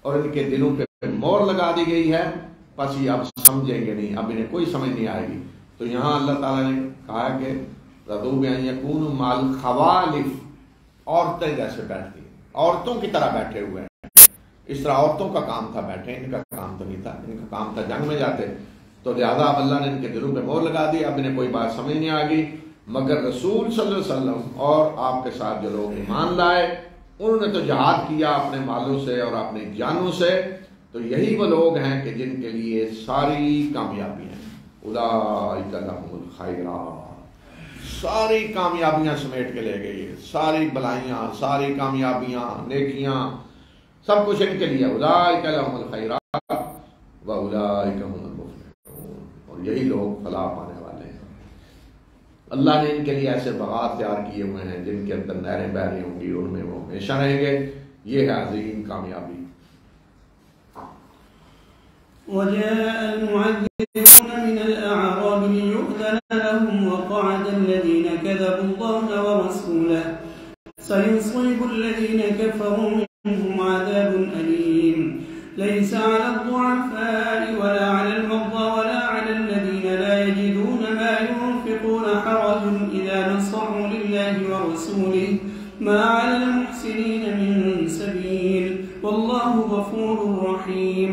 اور ان کے دلوں پہ مور لگا دی گئی ہے، بس یہ اب سمجھیں گے نہیں، اب انہیں کوئی سمجھ نہیں آئے گی۔ تو یہاں اللہ تعالیٰ نے کہا کہ رضوا بأن يكونوا مع الخوالف، عورتیں جیسے بیٹھتی ہیں، عورتوں کی طرح بیٹھے ہوئے ہیں، اس طرح عورتوں کا کام تھا بیٹھے، ان کا کام تو نہیں تھا، ان کا کام تھا جنگ میں جاتے، تو لہٰذا اب اللہ نے ان کے دلوں پہ مور لگا دی، اب انہیں کوئی بات سمجھ نہیں آ گئی، مگر رسول صلی اللہ علیہ وسلم اور آپ کے ساتھ جو لوگ ایمان لائے انہوں نے تو جہاد کیا اپنے مالوں سے اور اپنی جانوں سے، تو یہی وہ لوگ ہیں کہ جن کے لیے ساری کامیابی ہیں، اولئک لہم الخیرات، ساری کامیابیاں سمیٹ کے لے گئی ہے، ساری بلائیاں، ساری کامیابیاں، نیکیاں، سب کچھ ان کے لیے، اولئک لہم الخیرات واولئک هم المفلحون، اور یہی لوگ فلاح پانے والے ہیں۔ اللہ نے ان کے لیے ایسے باغات تیار کیے ہوئے ہیں جن کے اندر نہریں بہ رہی ہوں گی، ان میں وہ ہمیشہ رہیں گے، یہ ہے عظیم کامیابی۔ وجاء المعذرون من الأعراب ليؤذن لهم وقعد الذين كذبوا الله ورسوله سيصيب الذين كفروا منهم عذاب أليم ليس على الضعفاء ولا على المرضى ولا على الذين لا يجدون ما ينفقون حرج إذا نصحوا لله ورسوله ما على المحسنين من سبيل والله غفور رحيم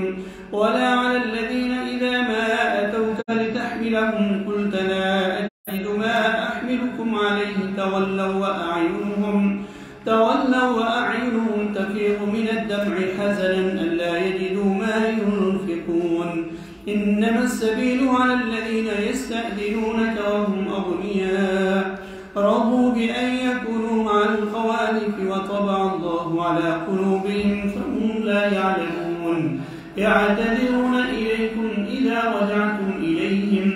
ولا على الذين إذا لهم قلت لا أجد ما أحملكم عليه تولوا وأعينهم تفيض من الدمع حزنا ألا يجدوا ما ينفقون إنما السبيل على الذين يستأذنونك وهم أغنياء رضوا بأن يكونوا مع الخوالف وطبع الله على قلوبهم فهم لا يعلمون يعتذرون إليكم إذا رجعتم إليهم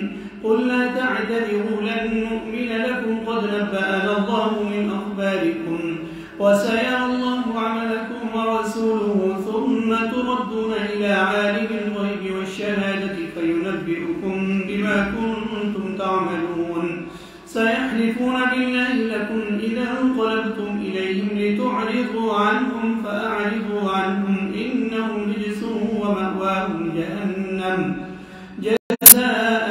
قل لا تعتذروا لن نؤمن لكم قد نبأنا الله من أخباركم وسيرى الله عملكم ورسوله ثم تردون إلى عالم الغيب والشهادة فينبئكم بما كنتم تعملون سيحلفون بالله لكم إذا انقلبتم إليهم لتعرضوا عنهم فأعرضوا عنهم إنهم رجس ومأواهم جهنم جزاء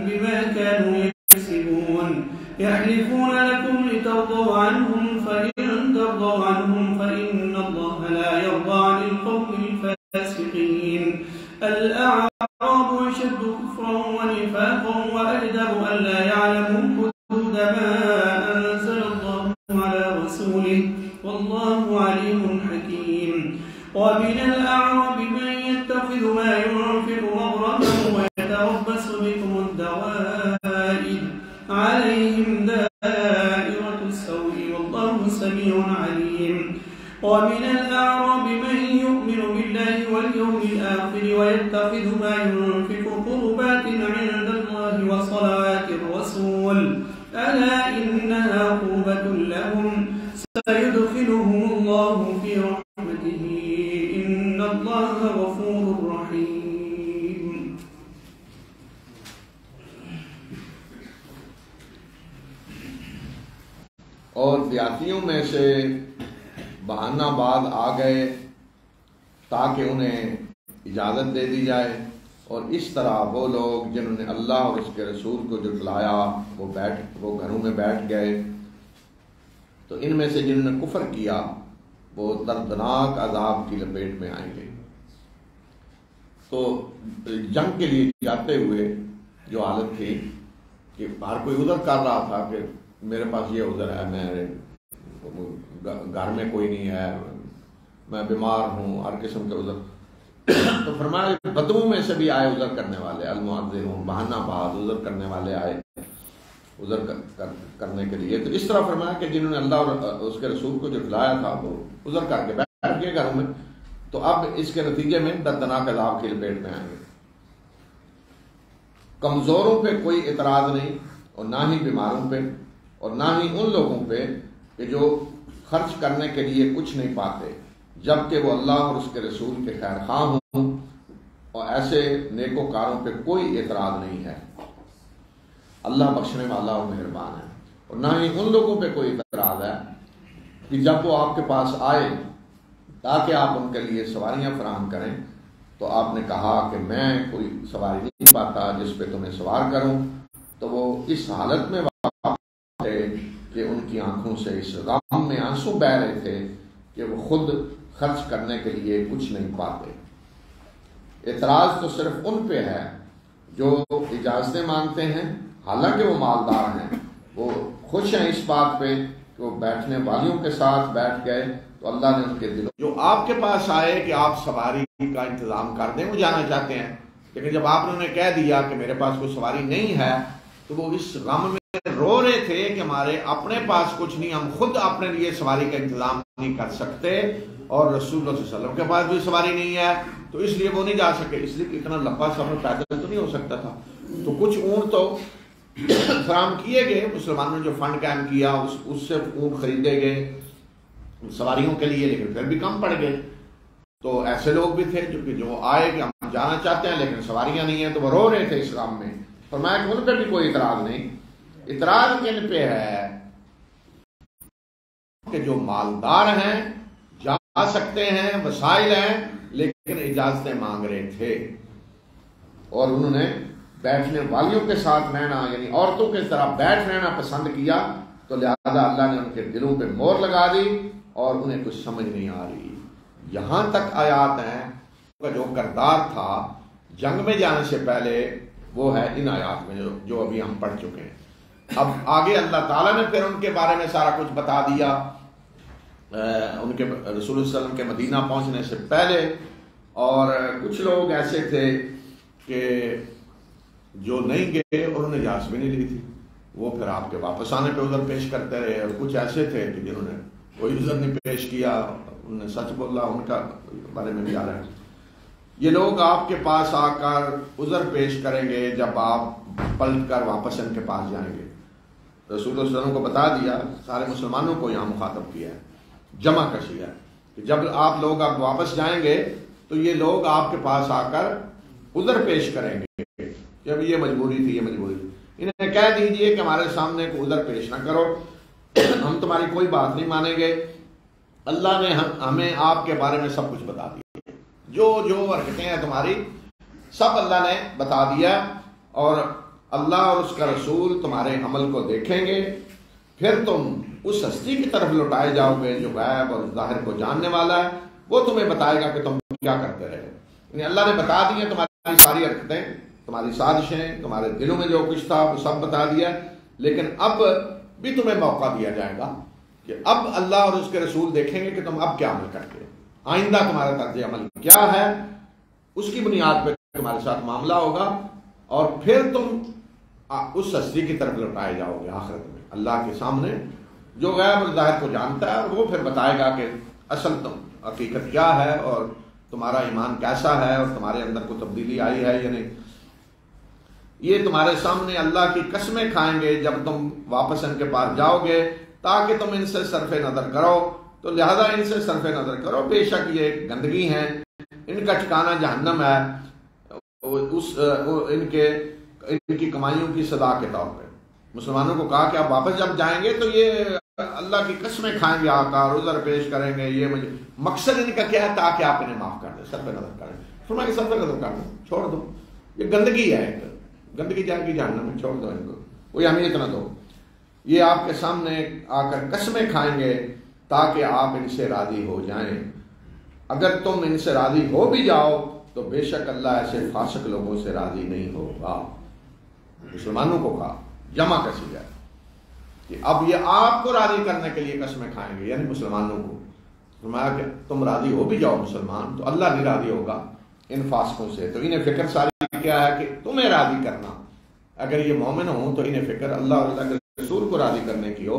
بما كانوا يكسبون يحلفون لكم لترضوا عنهم فإن ترضوا عنهم فإن الله لا يرضى عن القوم الفاسقين الأعراب أشد كفرا ونفاقا وأجدر ألا يعلموا حدود ما أنزل الله على رسوله والله عليم حكيم ومن الأعراب من يتخذ ما ينفق مغرما ويتربص بكم الدوائر عليهم دائرة السوء والله سميع عليم ومن الأعراب من يؤمن بالله واليوم الآخر ويتخذ ما ينفق قربات عند الله وصلوات الرسول ألا إنها قربة لهم سيدخلهم الله في رحمته إن الله غفور رحيم اور دیہاتیوں میں سے بہانہ بعد آ گئے تاکہ انہیں اجازت دے دی جائے اور اس طرح وہ لوگ جنہوں نے اللہ اور اس کے رسول کو جھٹلایا وہ گھروں میں بیٹھ گئے تو ان میں سے جنہوں نے کفر کیا وہ دردناک عذاب کی لپیٹ میں آئیں گے. تو جنگ کے لیے جاتے ہوئے جو حالت تھی کہ ہر کوئی عذر کر رہا تھا کہ میرے پاس یہ عذر ہے, میرے گھر میں کوئی نہیں ہے, میں بیمار ہوں, ہر قسم کے عذر. تو فرمایا بدو میں سے بھی آئے عذر کرنے والے, المعذرون بہانہ بعد عذر کرنے والے آئے عذر کرنے کے لیے. تو اس طرح فرمایا کہ جنہوں نے اللہ اور اس کے رسول کو جھٹلایا تھا وہ عذر کر کے بیٹھ گئے گھروں میں, تو اب اس کے نتیجے میں دردناک عذاب کی لپیٹ میں آئیں گے. کمزوروں پہ کوئی اعتراض نہیں اور نہ ہی بیماروں پہ اور نہ ہی ان لوگوں پہ کہ جو خرچ کرنے کے لیے کچھ نہیں پاتے جبکہ وہ اللہ اور اس کے رسول کے خیر خواہ ہوں, اور ایسے نیکوکاروں پہ کوئی اعتراض نہیں ہے. اللہ بخشنے والا اور مہربان ہے. اور نہ ہی ان لوگوں پہ کوئی اعتراض ہے کہ جب وہ آپ کے پاس آئے تاکہ آپ ان کے لیے سواریاں فراہم کریں تو آپ نے کہا کہ میں کوئی سواری نہیں پاتا جس پہ تمہیں سوار کروں, تو وہ اس حالت میں تھے کہ ان کی آنکھوں سے اس غم میں آنسو بہہ رہے تھے کہ وہ خود خرچ کرنے کے لیے کچھ نہیں پاتے. اعتراض تو صرف ان پہ ہے جو اجازتیں مانگتے ہیں, حالانکہ وہ مالدار ہیں, وہ خوش ہیں اس بات پہ کہ وہ بیٹھنے والیوں کے ساتھ بیٹھ گئے تو اللہ نے ان کے دلوں جو آپ کے پاس آئے کہ آپ سواری کا انتظام کر دیں, وہ جانا چاہتے ہیں, لیکن جب آپ نے انہیں کہہ دیا کہ میرے پاس کوئی سواری نہیں ہے تو وہ اس غم میں رو رہے تھے کہ ہمارے اپنے پاس کچھ نہیں, ہم خود اپنے لیے سواری کا انتظام نہیں کر سکتے اور رسول اللہ صلی اللہ علیہ وسلم کے پاس بھی سواری نہیں ہے تو اس لیے وہ نہیں جا سکے. اس لیے اتنا لمبا سفر پیدل تو نہیں ہو سکتا تھا, تو کچھ اونٹ تو فراہم کیے گئے, مسلمانوں نے جو فنڈ قائم کیا اس سے اونٹ خریدے گئے سواریوں کے لیے, لیکن پھر بھی کم پڑ گئے. تو ایسے لوگ بھی تھے جو آئے کہ ہم جانا چاہتے ہیں لیکن سواریاں نہیں ہیں, تو وہ رو رہے تھے اس غم میں. فرمایا کہ ان پہ بھی کوئی اعتراض نہیں. اعتراض کن پہ ہے کہ جو مالدار ہیں, جا سکتے ہیں, وسائل ہیں, لیکن اجازتیں مانگ رہے تھے اور انہوں نے بیٹھنے والیوں کے ساتھ رہنا یعنی عورتوں کے طرح بیٹھ رہنا پسند کیا, تو لہذا اللہ نے ان کے دلوں پہ مہر لگا دی اور انہیں کچھ سمجھ نہیں آ رہی. یہاں تک آیات ہیں کہ جو کردار تھا جنگ میں جانے سے پہلے وہ ہے ان آیات میں جو ابھی ہم پڑھ چکے ہیں۔ اب آگے اللہ تعالیٰ نے پھر ان کے بارے میں سارا کچھ بتا دیا، ان کے رسول اللہ صلی اللہ علیہ وسلم کے مدینہ پہنچنے سے پہلے۔ اور کچھ لوگ ایسے تھے کہ جو نہیں گئے انہوں نے اجازت بھی نہیں لی تھی، وہ پھر آپ کے واپس آنے پہ عذر پیش کرتے رہے، اور کچھ ایسے تھے کہ جنہوں نے کوئی عذر نہیں پیش کیا، انہوں نے سچ بولا، ان کا بارے میں بھی آ رہا ہے۔ یہ لوگ آپ کے پاس آ کر عذر پیش کریں گے جب آپ پلٹ کر واپس ان کے پاس جائیں گے۔ رسول اللہ صلی اللہ علیہ وسلم کو بتا دیا، سارے مسلمانوں کو یہاں مخاطب کیا ہے، جمع کشی ہے کہ جب آپ لوگ اب واپس جائیں گے تو یہ لوگ آپ کے پاس آ کر عذر پیش کریں گے کہ اب یہ مجبوری تھی، یہ مجبوری تھی۔ انہیں کہہ دیجئے کہ ہمارے سامنے کوئی عذر پیش نہ کرو، ہم تمہاری کوئی بات نہیں مانیں گے، اللہ نے ہمیں آپ کے بارے میں سب کچھ بتا دیا، جو حرکتیں ہیں تمہاری سب اللہ نے بتا دیا، اور اللہ اور اس کا رسول تمہارے عمل کو دیکھیں گے، پھر تم اس ہستی کی طرف لوٹائے جاؤ گے جو غیب اور ظاہر کو جاننے والا ہے، وہ تمہیں بتائے گا کہ تم کیا کرتے رہے۔ یعنی اللہ نے بتا دی تمہاری ساری حرکتیں، تمہاری سازشیں، تمہارے دلوں میں جو کچھ تھا وہ سب بتا دیا، لیکن اب بھی تمہیں موقع دیا جائے گا کہ اب اللہ اور اس کے رسول دیکھیں گے کہ تم اب کیا عمل کرتے ہو، آئندہ تمہارا طرز عمل کیا ہے، اس کی بنیاد پہ تمہارے ساتھ معاملہ ہوگا، اور پھر تم اس ہستی کی طرف لوٹائے جاؤ گے آخرت میں اللہ کے سامنے جو غیب اور ظاہر کو جانتا ہے، اور وہ پھر بتائے گا کہ اصل تم حقیقت کیا ہے، اور تمہارا ایمان کیسا ہے، اور تمہارے اندر کوئی تبدیلی آئی ہے یا نہیں۔ یہ تمہارے سامنے اللہ کی قسمیں کھائیں گے جب تم واپس ان کے پاس جاؤ گے تاکہ تم ان سے صرف نظر کرو، تو لہذا ان سے صرف نظر کرو، بے شک یہ گندگی ہیں، ان کا ٹھکانہ جہنم ہے، ان کی کمائیوں کی سزا کے طور پہ۔ مسلمانوں کو کہا کہ آپ واپس جب جائیں گے تو یہ اللہ کی قسمیں کھائیں گے، آ کر عذر پیش کریں گے، یہ مقصد ان کا کیا ہے تاکہ آپ انہیں معاف کر دیں، صرف نظر کریں، فرمایا کہ صرف نظر کر دو، چھوڑ دو، یہ گندگی ہے، گندگی جائے گی جہنم میں، چھوڑ دو ان کو، کوئی اہمیت نہ دو۔ یہ آپ کے سامنے آ کر قسمیں کھائیں گے تاکہ آپ ان سے راضی ہو جائیں، اگر تم ان سے راضی ہو بھی جاؤ تو بے شک اللہ ایسے فاسق لوگوں سے راضی نہیں ہوگا۔ مسلمانوں کو کہا، جمع کسی ہے کہ اب یہ آپ کو راضی کرنے کے لیے قسمیں کھائیں گے، یعنی مسلمانوں کو فرمایا کہ تم راضی ہو بھی جاؤ مسلمان تو اللہ نہیں راضی ہوگا ان فاسقوں سے۔ تو انہیں فکر ساری کیا ہے کہ تمہیں راضی کرنا، اگر یہ مومن ہوں تو انہیں فکر اللہ اور اللہ کے رسول کو راضی کرنے کی ہو،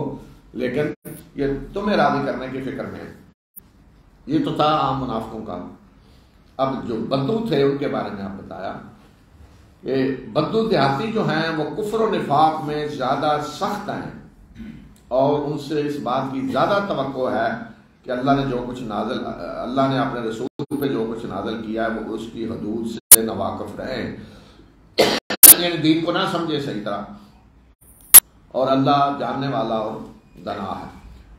لیکن یہ تمہیں راضی کرنے کی فکر میں ہے۔ یہ تو تھا عام منافقوں کا۔ اب جو بدو تھے ان کے بارے میں آپ بتایا کہ بدو دیہاتی جو ہیں وہ کفر و نفاق میں زیادہ سخت ہیں، اور ان سے اس بات کی زیادہ توقع ہے کہ اللہ نے جو کچھ نازل، اللہ نے اپنے رسول پہ جو کچھ نازل کیا ہے وہ اس کی حدود سے ناواقف رہیں، یعنی دین کو نہ سمجھے صحیح طرح، اور اللہ جاننے والا اور دانا ہے۔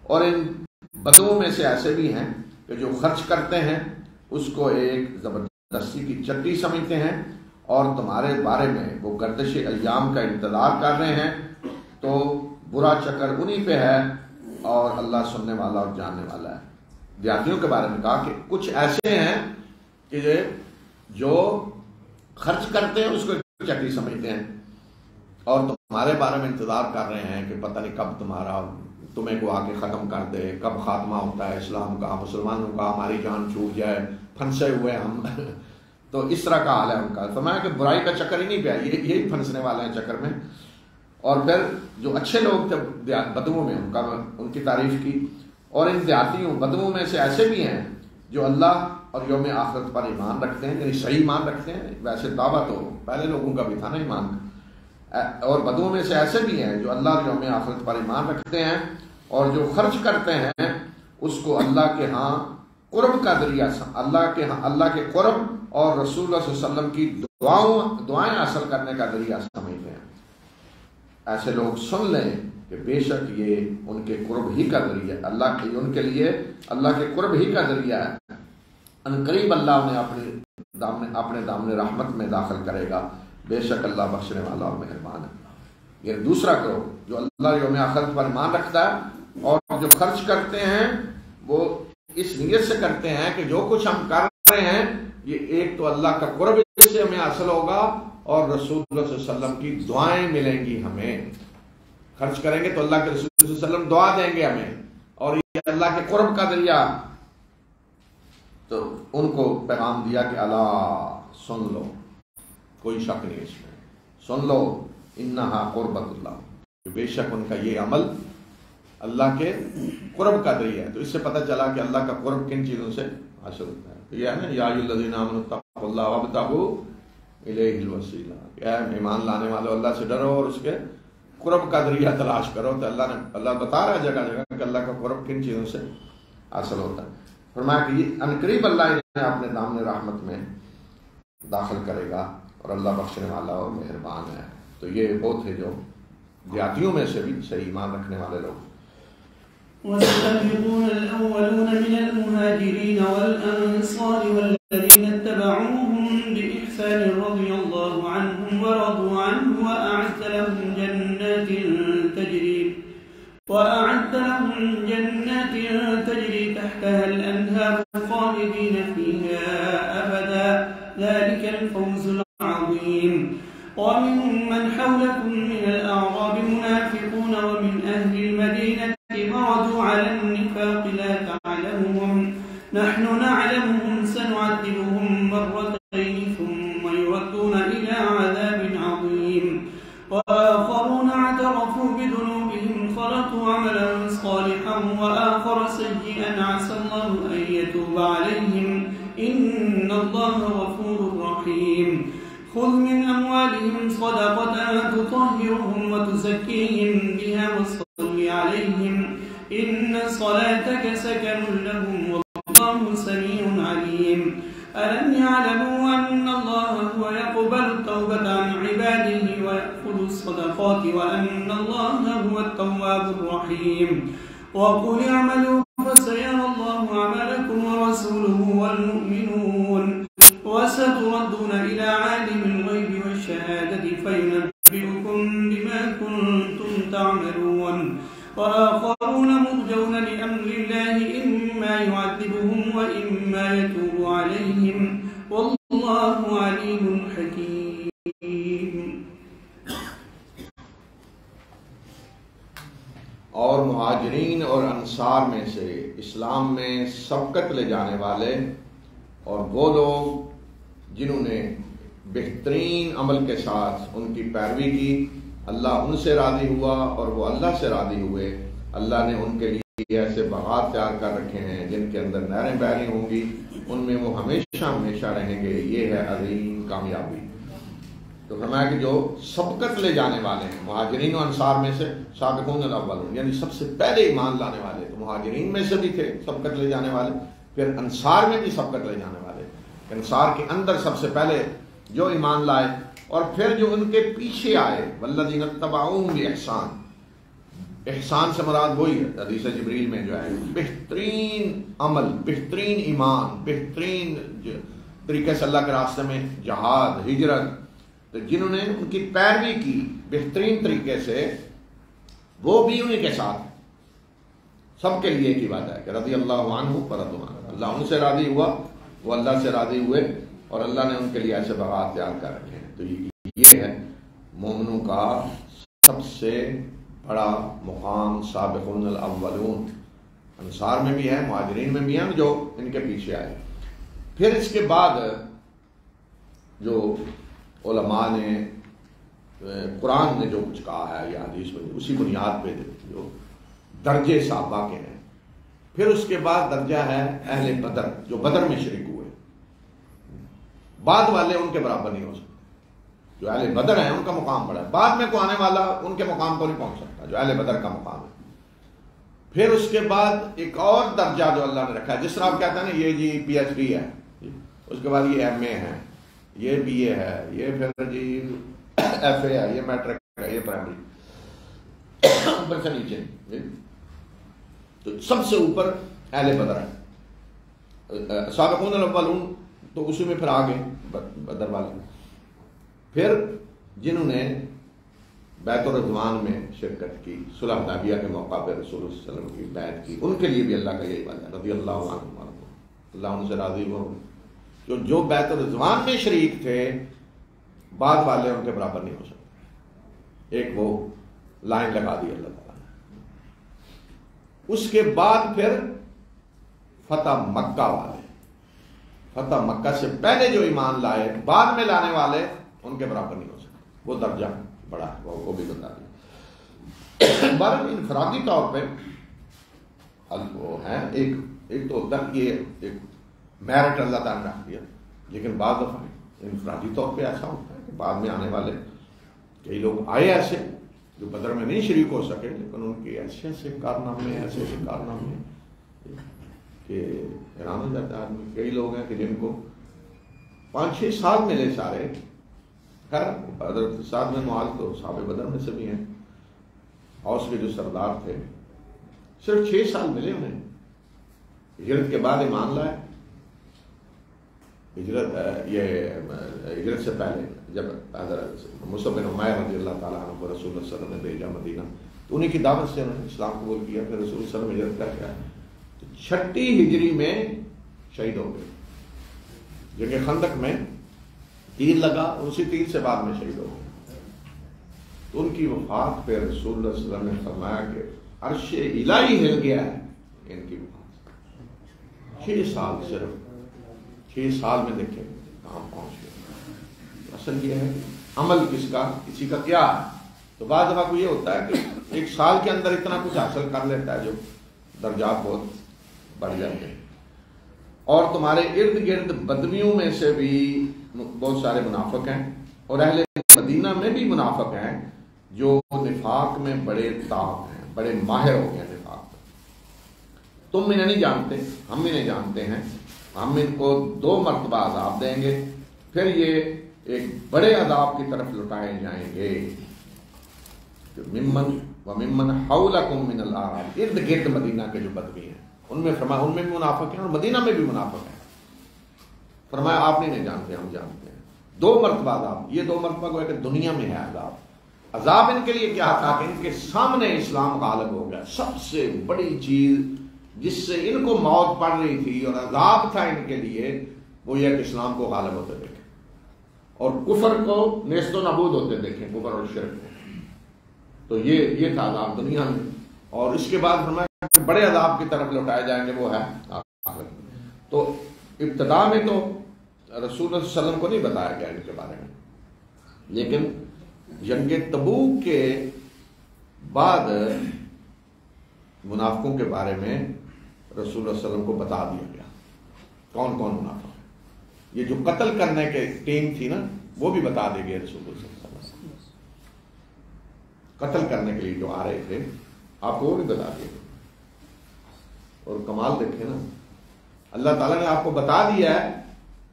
اور ان بدوؤں میں سے ایسے بھی ہیں کہ جو خرچ کرتے ہیں اس کو ایک زبردستی کی چٹی سمجھتے ہیں، اور تمہارے بارے میں وہ گردش ایام کا انتظار کر رہے ہیں، تو برا چکر انہی پہ ہے، اور اللہ سننے والا اور جاننے والا ہے۔ دیہاتیوں کے بارے میں کہا کہ کچھ ایسے ہیں کہ جو خرچ کرتے ہیں اس کو چٹی سمجھتے ہیں، اور تمہارے بارے میں انتظار کر رہے ہیں کہ پتہ نہیں کب تمہیں کو آ کے ختم کر دے، کب خاتمہ ہوتا ہے اسلام کا، مسلمانوں کا، ہماری جان چھوٹ جائے، پھنسے ہوئے ہم تو اس طرح کا حال ہے ان کا۔ فرمایا کہ برائی کا چکر ہی نہیں پیا، یہی پھنسنے والے ہیں چکر میں۔ اور پھر جو اچھے لوگ تھے بدوؤں میں ان کی تعریف کی، اور ان دیہاتیوں بدوؤں میں سے ایسے بھی ہیں جو اللہ اور یوم آخرت پر ایمان رکھتے ہیں، یعنی صحیح ایمان رکھتے ہیں، ویسے دعویٰ تو پہلے لوگوں کا بھی تھا نا ایمان، اور بدوؤں میں سے ایسے بھی ہیں جو اللہ اور یوم آخرت پر ایمان رکھتے ہیں، اور جو خرچ کرتے ہیں اس کو اللہ کے ہاں قرب کا ذریعہ، اللہ کے قرب اور رسول اللہ صلی اللہ علیہ وسلم کی دعائیں حاصل کرنے کا ذریعہ سمجھتے ہیں۔ ایسے لوگ سن لیں کہ بے شک یہ ان کے قرب ہی کا ذریعہ، ان کے لیے اللہ کے قرب ہی کا ذریعہ ہے، ان قریب اللہ انہیں اپنے دامن رحمت میں داخل کرے گا، بے شک اللہ بخشنے والا اور مہربان ہے۔ یہ دوسرا کرو جو اللہ یوم آخرت پر ایمان رکھتا ہے، اور جو خرچ کرتے ہیں وہ اس نیت سے کرتے ہیں کہ جو کچھ ہم کر رہے ہیں یہ ایک تو اللہ کا قرب اس سے ہمیں حاصل ہوگا، اور رسول اللہ صلی اللہ علیہ وسلم کی دعائیں ملیں گی ہمیں. خرچ کریں گے تو اللہ کے رسول صلی اللہ علیہ وسلم دعا دیں گے ہمیں، اور یہ اللہ کے قرب کا ذریعہ. تو ان کو پیغام دیا کہ اللہ سن لو، کوئی شک نہیں اس میں، سن لو انہا قربت اللہ، بے شک ان کا یہ عمل اللہ کے قرب کا ذریعہ ہے. تو اس سے پتہ چلا کہ اللہ کا قرب کن چیزوں سے حاصل ہوتا ہے. تو یہ ہے نا یا ایھا الذین آمنوا اتقوا اللہ وابتغوا الیہ الوسیلہ، کہ اے ایمان لانے والو اللہ سے ڈرو اور اس کے قرب کا ذریعہ تلاش کرو. تو اللہ بتا رہا ہے جگہ جگہ کہ اللہ کا قرب کن چیزوں سے حاصل ہوتا ہے. فرمایا کہ یہ عنقریب اللہ انہیں اپنے دامن رحمت میں داخل کرے گا، اور اللہ بخشنے والا اور مہربان ہے. تو یہ وہ تھے جو دیہاتیوں میں سے بھی صحیح ایمان رکھنے والے لوگ. والسابقون الأولون من المهاجرين والأنصار والذين اتبعوهم بإحسان رضي الله عنهم ورضوا عنه وأعد لهم جنات تجري تحتها الأنهار خالدين فيها أبدا ذلك الفوز العظيم. وممن حولكم من الأعراب منافقون ومن أهل المدينة مردوا على النفاق لا تعلمهم نحن نعلمهم سنعذبهم مرتين ثم يردون إلى عذاب عظيم. وآخرون اعترفوا بذنوبهم خلطوا عملا صالحا وآخر سيئا عسى الله أن يتوب عليهم إن الله غفور رحيم. خذ من أموالهم صدقة تطهرهم وتزكيهم بها وصل عليهم إن صلاتك سكن لهم والله سميع عليم. ألم يعلموا أن الله هو يقبل التوبة عن عباده ويأخذ الصدقات وأن الله هو التواب الرحيم. وقل اعملوا فسيرى الله عملكم ورسوله والمؤمنون وستردون إلى عالم الغيب والشهادة فينبئكم بما كنتم تعملون. وآخرون مرجون لأمر الله إما يعذبهم وإما يتوب عليهم والله عليم حكيم. اور مہاجرین اور انصار میں سے اسلام میں سبقت لے جانے والے اور وہ لوگ جنہوں نے بہترین عمل کے ساتھ ان کی پیروی کی، اللہ ان سے راضی ہوا اور وہ اللہ سے راضی ہوئے. اللہ نے ان کے لیے ایسے باغات تیار کر رکھے ہیں جن کے اندر نہریں بہ رہی ہوں گی، ان میں وہ ہمیشہ ہمیشہ رہیں گے. یہ ہے عظیم کامیابی. تو فرمایا کہ جو سبقت لے جانے والے ہیں مہاجرین و انصار میں سے، سابقون الاولون یعنی سب سے پہلے ایمان لانے والے، تو مہاجرین میں سے بھی تھے سبقت لے جانے والے، پھر انصار میں بھی سبقت لے جانے والے. انصار کے اندر سب سے پہلے جو ایمان لائے اور پھر جو ان کے پیچھے آئے، والذین اتبعوہم بإحسان. احسان سے مراد وہی ہے حدیث جبریل میں جو ہے بہترین عمل، بہترین ایمان، بہترین طریقے سے اللہ کے راستے میں جہاد، ہجرت. تو جنہوں نے ان کی پیروی کی بہترین طریقے سے، وہ بھی انہیں کے ساتھ. سب کے لیے ایک ہی بات ہے کہ رضی اللہ عنہ ورضوا عنہ، اللہ ان سے راضی ہوا، وہ اللہ سے راضی ہوئے، اور اللہ نے ان کے لیے ایسے باغات تیار کر رکھے ہیں. تو یہ ہے مومنوں کا سب سے بڑا مقام. سابقون الاولون انصار میں بھی ہے، مہاجرین میں بھی ہیں جو ان کے پیچھے آئے. پھر اس کے بعد جو علماء نے قرآن نے جو کچھ کہا ہے یا حدیث میں، اسی بنیاد پہ جو درجے صحابہ کے ہیں. پھر اس کے بعد درجہ ہے اہل بدر، جو بدر میں شریک ہوئے. بعد والے ان کے برابر نہیں ہو سکتے. جو اہل بدر ہیں ان کا مقام بڑا ہے، بعد میں کو آنے والا ان کے مقام کو نہیں پہنچ سکتا جو اہل بدر کا مقام ہے. پھر اس کے بعد ایک اور درجہ جو اللہ نے رکھا ہے، جس طرح آپ کہتے ہیں نا یہ جی پی ایچ ڈی ہے، اس کے بعد یہ ایم اے ہے، یہ بی اے ہے، یہ پھر جی ایف اے ہے، یہ میٹرک ہے، یہ پرائمری، اوپر سے نیچے. تو سب سے اوپر اہل بدر ہے. سابقون الاولون تو اسی میں پھر آگے بدر والے. پھر جنہوں نے بیعت الرضوان میں شرکت کی، صلح حدیبیہ کے موقع پہ رسول اللہ صلی اللہ علیہ وسلم کی بیعت کی، ان کے لیے بھی اللہ کا یہی وعدہ ہے رضی اللہ عنہ، اللہ ان سے راضی ہو. جو بیعت الرضوان میں شریک تھے بعد والے ان کے برابر نہیں ہو سکتے. ایک وہ لائن لگا دی اللہ تعالیٰ نے. اس کے بعد پھر فتح مکہ والے، فتح مکہ سے پہلے جو ایمان لائے بعد میں لانے والے ان کے برابر نہیں ہو سکتے. وہ درجہ بڑا ہے، وہ بھی بتا دیا. بہرحال انفرادی طور پہ وہ ہے ایک تو ہوتا ہے کہ یہ ایک میرٹ اللہ تعالیٰ نے رکھ دیا، لیکن بعض دفعہ انفرادی طور پہ ایسا ہوتا ہے کہ بعد میں آنے والے کئی لوگ آئے ایسے جو بدر میں نہیں شریک ہو سکے، لیکن ان کے ایسے ایسے کارنامے کہ حیران ہو جاتا ہے آدمی. کئی لوگ ہیں کہ جن کو 5-6 سال ملے سارے. خیر حضرت سعد بن معاذ تو صحابہ بدر میں سے بھی ہیں، اوس کے جو سردار تھے، صرف 6 سال ملے انہیں. ہجرت کے بعد ایمان لائے. ہجرت سے پہلے جب حضرت مصعب بن عمیر رضی اللہ تعالیٰ عنہ کو رسول اللہ صلی اللہ علیہ وسلم نے بھیجا مدینہ، تو انہیں کی دعوت سے انہوں نے اسلام قبول کیا. پھر رسول صلی اللہ علیہ وسلم ہجرت کر کے آئے تو 6 ہجری میں شہید ہو گئے. جنگ خندق میں تیر لگا، اسی تیر سے بعد میں شہید ہو گئے. تو ان کی وفات پہ رسول اللہ صلی اللہ علیہ وسلم نے فرمایا کہ عرش الہی ہل گیا ہے ان کی وفات. 6 سال، صرف 6 سال میں دیکھیں کہاں پہنچ گئے. اصل یہ ہے عمل کس کا، کسی کا کیا ہے. تو بعض دفعہ کو یہ ہوتا ہے کہ 1 سال کے اندر اتنا کچھ حاصل کر لیتا ہے جو درجات بہت بڑھ جاتے ہیں. اور تمہارے ارد گرد بدمیوں میں سے بھی بہت سارے منافق ہیں، اور اہل مدینہ میں بھی منافق ہیں جو نفاق میں بڑے طاق ہیں، بڑے ماہر ہو گئے ہیں نفاق میں. تم انہیں نہیں جانتے، ہم انہیں جانتے ہیں. ہم ان کو 2 مرتبہ عذاب دیں گے، پھر یہ ایک بڑے عذاب کی طرف لٹائے جائیں گے. ممن حولکم من الاعراب، ارد گرد مدینہ کے جو بدوی ہیں ان میں فرمایا ان میں بھی منافق ہیں اور مدینہ میں بھی منافق ہیں. فرمایا آپ نہیں جانتے، ہم جانتے ہیں. 2 مرتبہ عذاب. یہ 2 مرتبہ کو ہے کہ دنیا میں ہے عذاب. عذاب ان کے لیے کیا تھا کہ ان کے سامنے اسلام غالب ہو گیا. سب سے بڑی چیز جس سے ان کو موت پڑ رہی تھی اور عذاب تھا ان کے لیے وہ یہ کہ اسلام کو غالب ہوتے دیکھیں اور کفر کو نیست و نابود ہوتے دیکھیں، کفر اور شرک کو. تو یہ تھا عذاب دنیا میں. اور اس کے بعد فرمایا کہ بڑے عذاب کی طرف لوٹائے جائیں گے، وہ ہے آخرت. تو ابتدا میں تو رسول اللہ صلی اللہ علیہ وسلم کو نہیں بتایا گیا ان کے بارے میں، لیکن جنگ تبوک کے بعد منافقوں کے بارے میں رسول اللہ صلی اللہ علیہ وسلم کو بتا دیا گیا کون کون منافق ہے. یہ جو قتل کرنے کے ٹیم تھی نا وہ بھی بتا دے گئے رسول اللہ صلی اللہ علیہ وسلم. قتل کرنے کے لیے جو آ رہے تھے آپ کو وہ بھی بتا دیا. اور کمال دیکھیں نا، اللہ تعالیٰ نے آپ کو بتا دیا ہے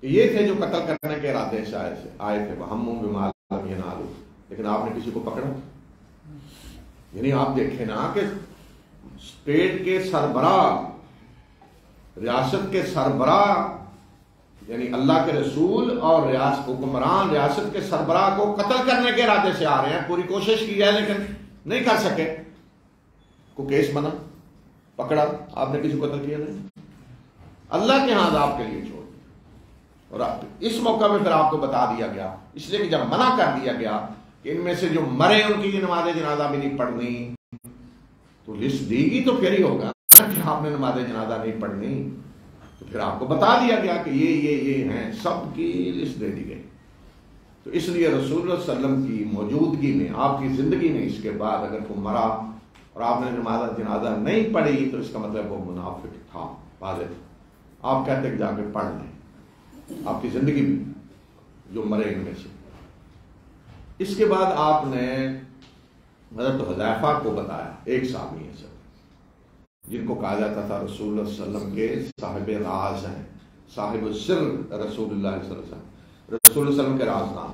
کہ یہ تھے جو قتل کرنے کے ارادے سے آئے تھے. ہم بما لم ینالوا، لیکن آپ نے کسی کو پکڑا. یعنی آپ دیکھیں نا کہ اسٹیٹ کے سربراہ، ریاست کے سربراہ، یعنی اللہ کے رسول اور حکمران ریاست کے سربراہ کو قتل کرنے کے ارادے سے آ رہے ہیں. پوری کوشش کی ہے لیکن نہیں کر سکے. کو کیس بنا، پکڑا، آپ نے کسی کو قتل کیا نہیں، اللہ کے ہاں عذاب کے لیے چھوڑ دیا. اور اس موقع میں پھر آپ کو بتا دیا گیا، اس لیے کہ جب منع کر دیا گیا کہ ان میں سے جو مرے ان کی نماز جنازہ بھی نہیں پڑھنی، تو لسٹ دی گی تو پھر ہی ہوگا کہ آپ نے نماز جنازہ نہیں پڑھنی. تو پھر آپ کو بتا دیا گیا کہ یہ ہیں، سب کی لسٹ دے دی گئی. تو اس لیے رسول اللہ صلی اللہ علیہ وسلم کی موجودگی میں، آپ کی زندگی میں اس کے بعد اگر کوئی مرا اور آپ نے نماز جنازہ نہیں پڑھی تو اس کا مطلب وہ منافق تھا، واضح. آپ کہتے کہ جا کے پڑھ لیں آپ کی زندگی میں جو مرے ان میں سے. اس کے بعد آپ نے حضرت حذیفہ کو بتایا، ایک صحابی ہے سر جن کو کہا جاتا تھا رسول اللہ صلی اللہ علیہ وسلم کے صاحب راز ہیں، صاحب السر رسول اللہ صلی اللہ علیہ وسلم، رسول اللہ علیہ وسلم کے رازدان.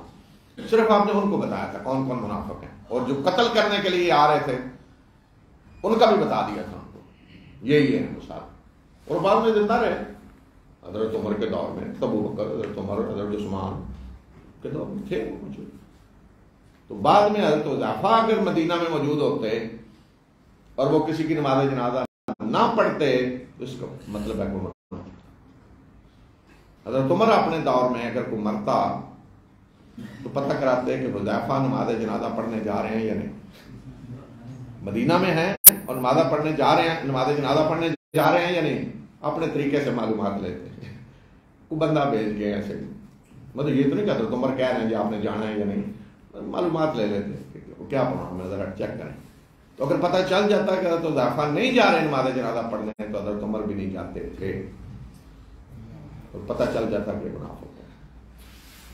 صرف آپ نے ان کو بتایا تھا کون کون منافق ہیں، اور جو قتل کرنے کے لیے آ رہے تھے ان کا بھی بتا دیا تھا ان کو، یہی ہے مثال. اور بعد میں زندہ رہے حضرت عمر کے دور میں، ابو بکر، حضرت عمر، حضرت عثمان کے دور میں تھے موجود. تو بعد میں حضرت حذیفہ اگر مدینہ میں موجود ہوتے اور وہ کسی کی نماز جنازہ نہ پڑھتے تو اس کا مطلب ہے کہ حضرت عمر اپنے دور میں اگر کوئی مرتا تو پتہ کراتے ہیں کہ حذیفہ نماز جنازہ پڑھنے جا رہے ہیں یا نہیں، مدینہ میں ہیں اور نماز پڑھنے جا رہے ہیں، نماز جنازہ پڑھنے جا رہے ہیں یا نہیں، اپنے طریقے سے معلومات لیتے ہیں. کوئی بندہ بھیج کے ایسے مطلب یہ تو نہیں کہتے عمر کہہ رہے ہیں جی آپ نے جانا ہے یا نہیں، معلومات لے لیتے ہیں کہ کیا پڑھا ہے ذرا چیک کریں. تو اگر پتہ چل جاتا ہے کہ حضرت حذیفہ نہیں جا رہے نماز جنازہ پڑھنے تو حضرت عمر بھی نہیں جاتے تھے، تو پتہ چل جاتا کہ منافق ہے.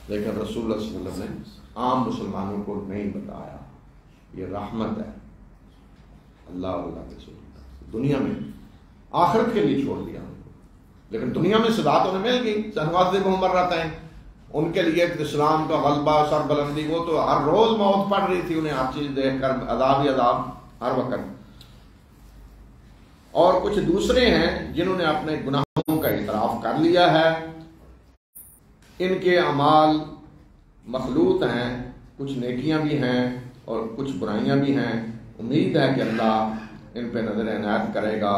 لیکن رسول اللہ صلی اللہ علیہ وسلم نے عام مسلمانوں کو نہیں بتایا. یہ رحمت ہے اللہ اور اللہ کے رسول. دنیا میں آخرت کے لیے چھوڑ دیا ان کو، لیکن دنیا میں صداعت انہیں مل گئی. سنوازم رہتا ہے ان کے لیے اسلام کا غلبہ، سر بلندی، وہ تو ہر روز موت پڑ رہی تھی انہیں ہر چیز دیکھ کر، عذاب ہی عذاب ہر وقت. اور کچھ دوسرے ہیں جنہوں نے اپنے گناہوں کا اعتراف کر لیا ہے، ان کے اعمال مخلوط ہیں، کچھ نیکیاں بھی ہیں اور کچھ برائیاں بھی ہیں. امید ہے کہ اللہ ان پہ نظر عنایت کرے گا،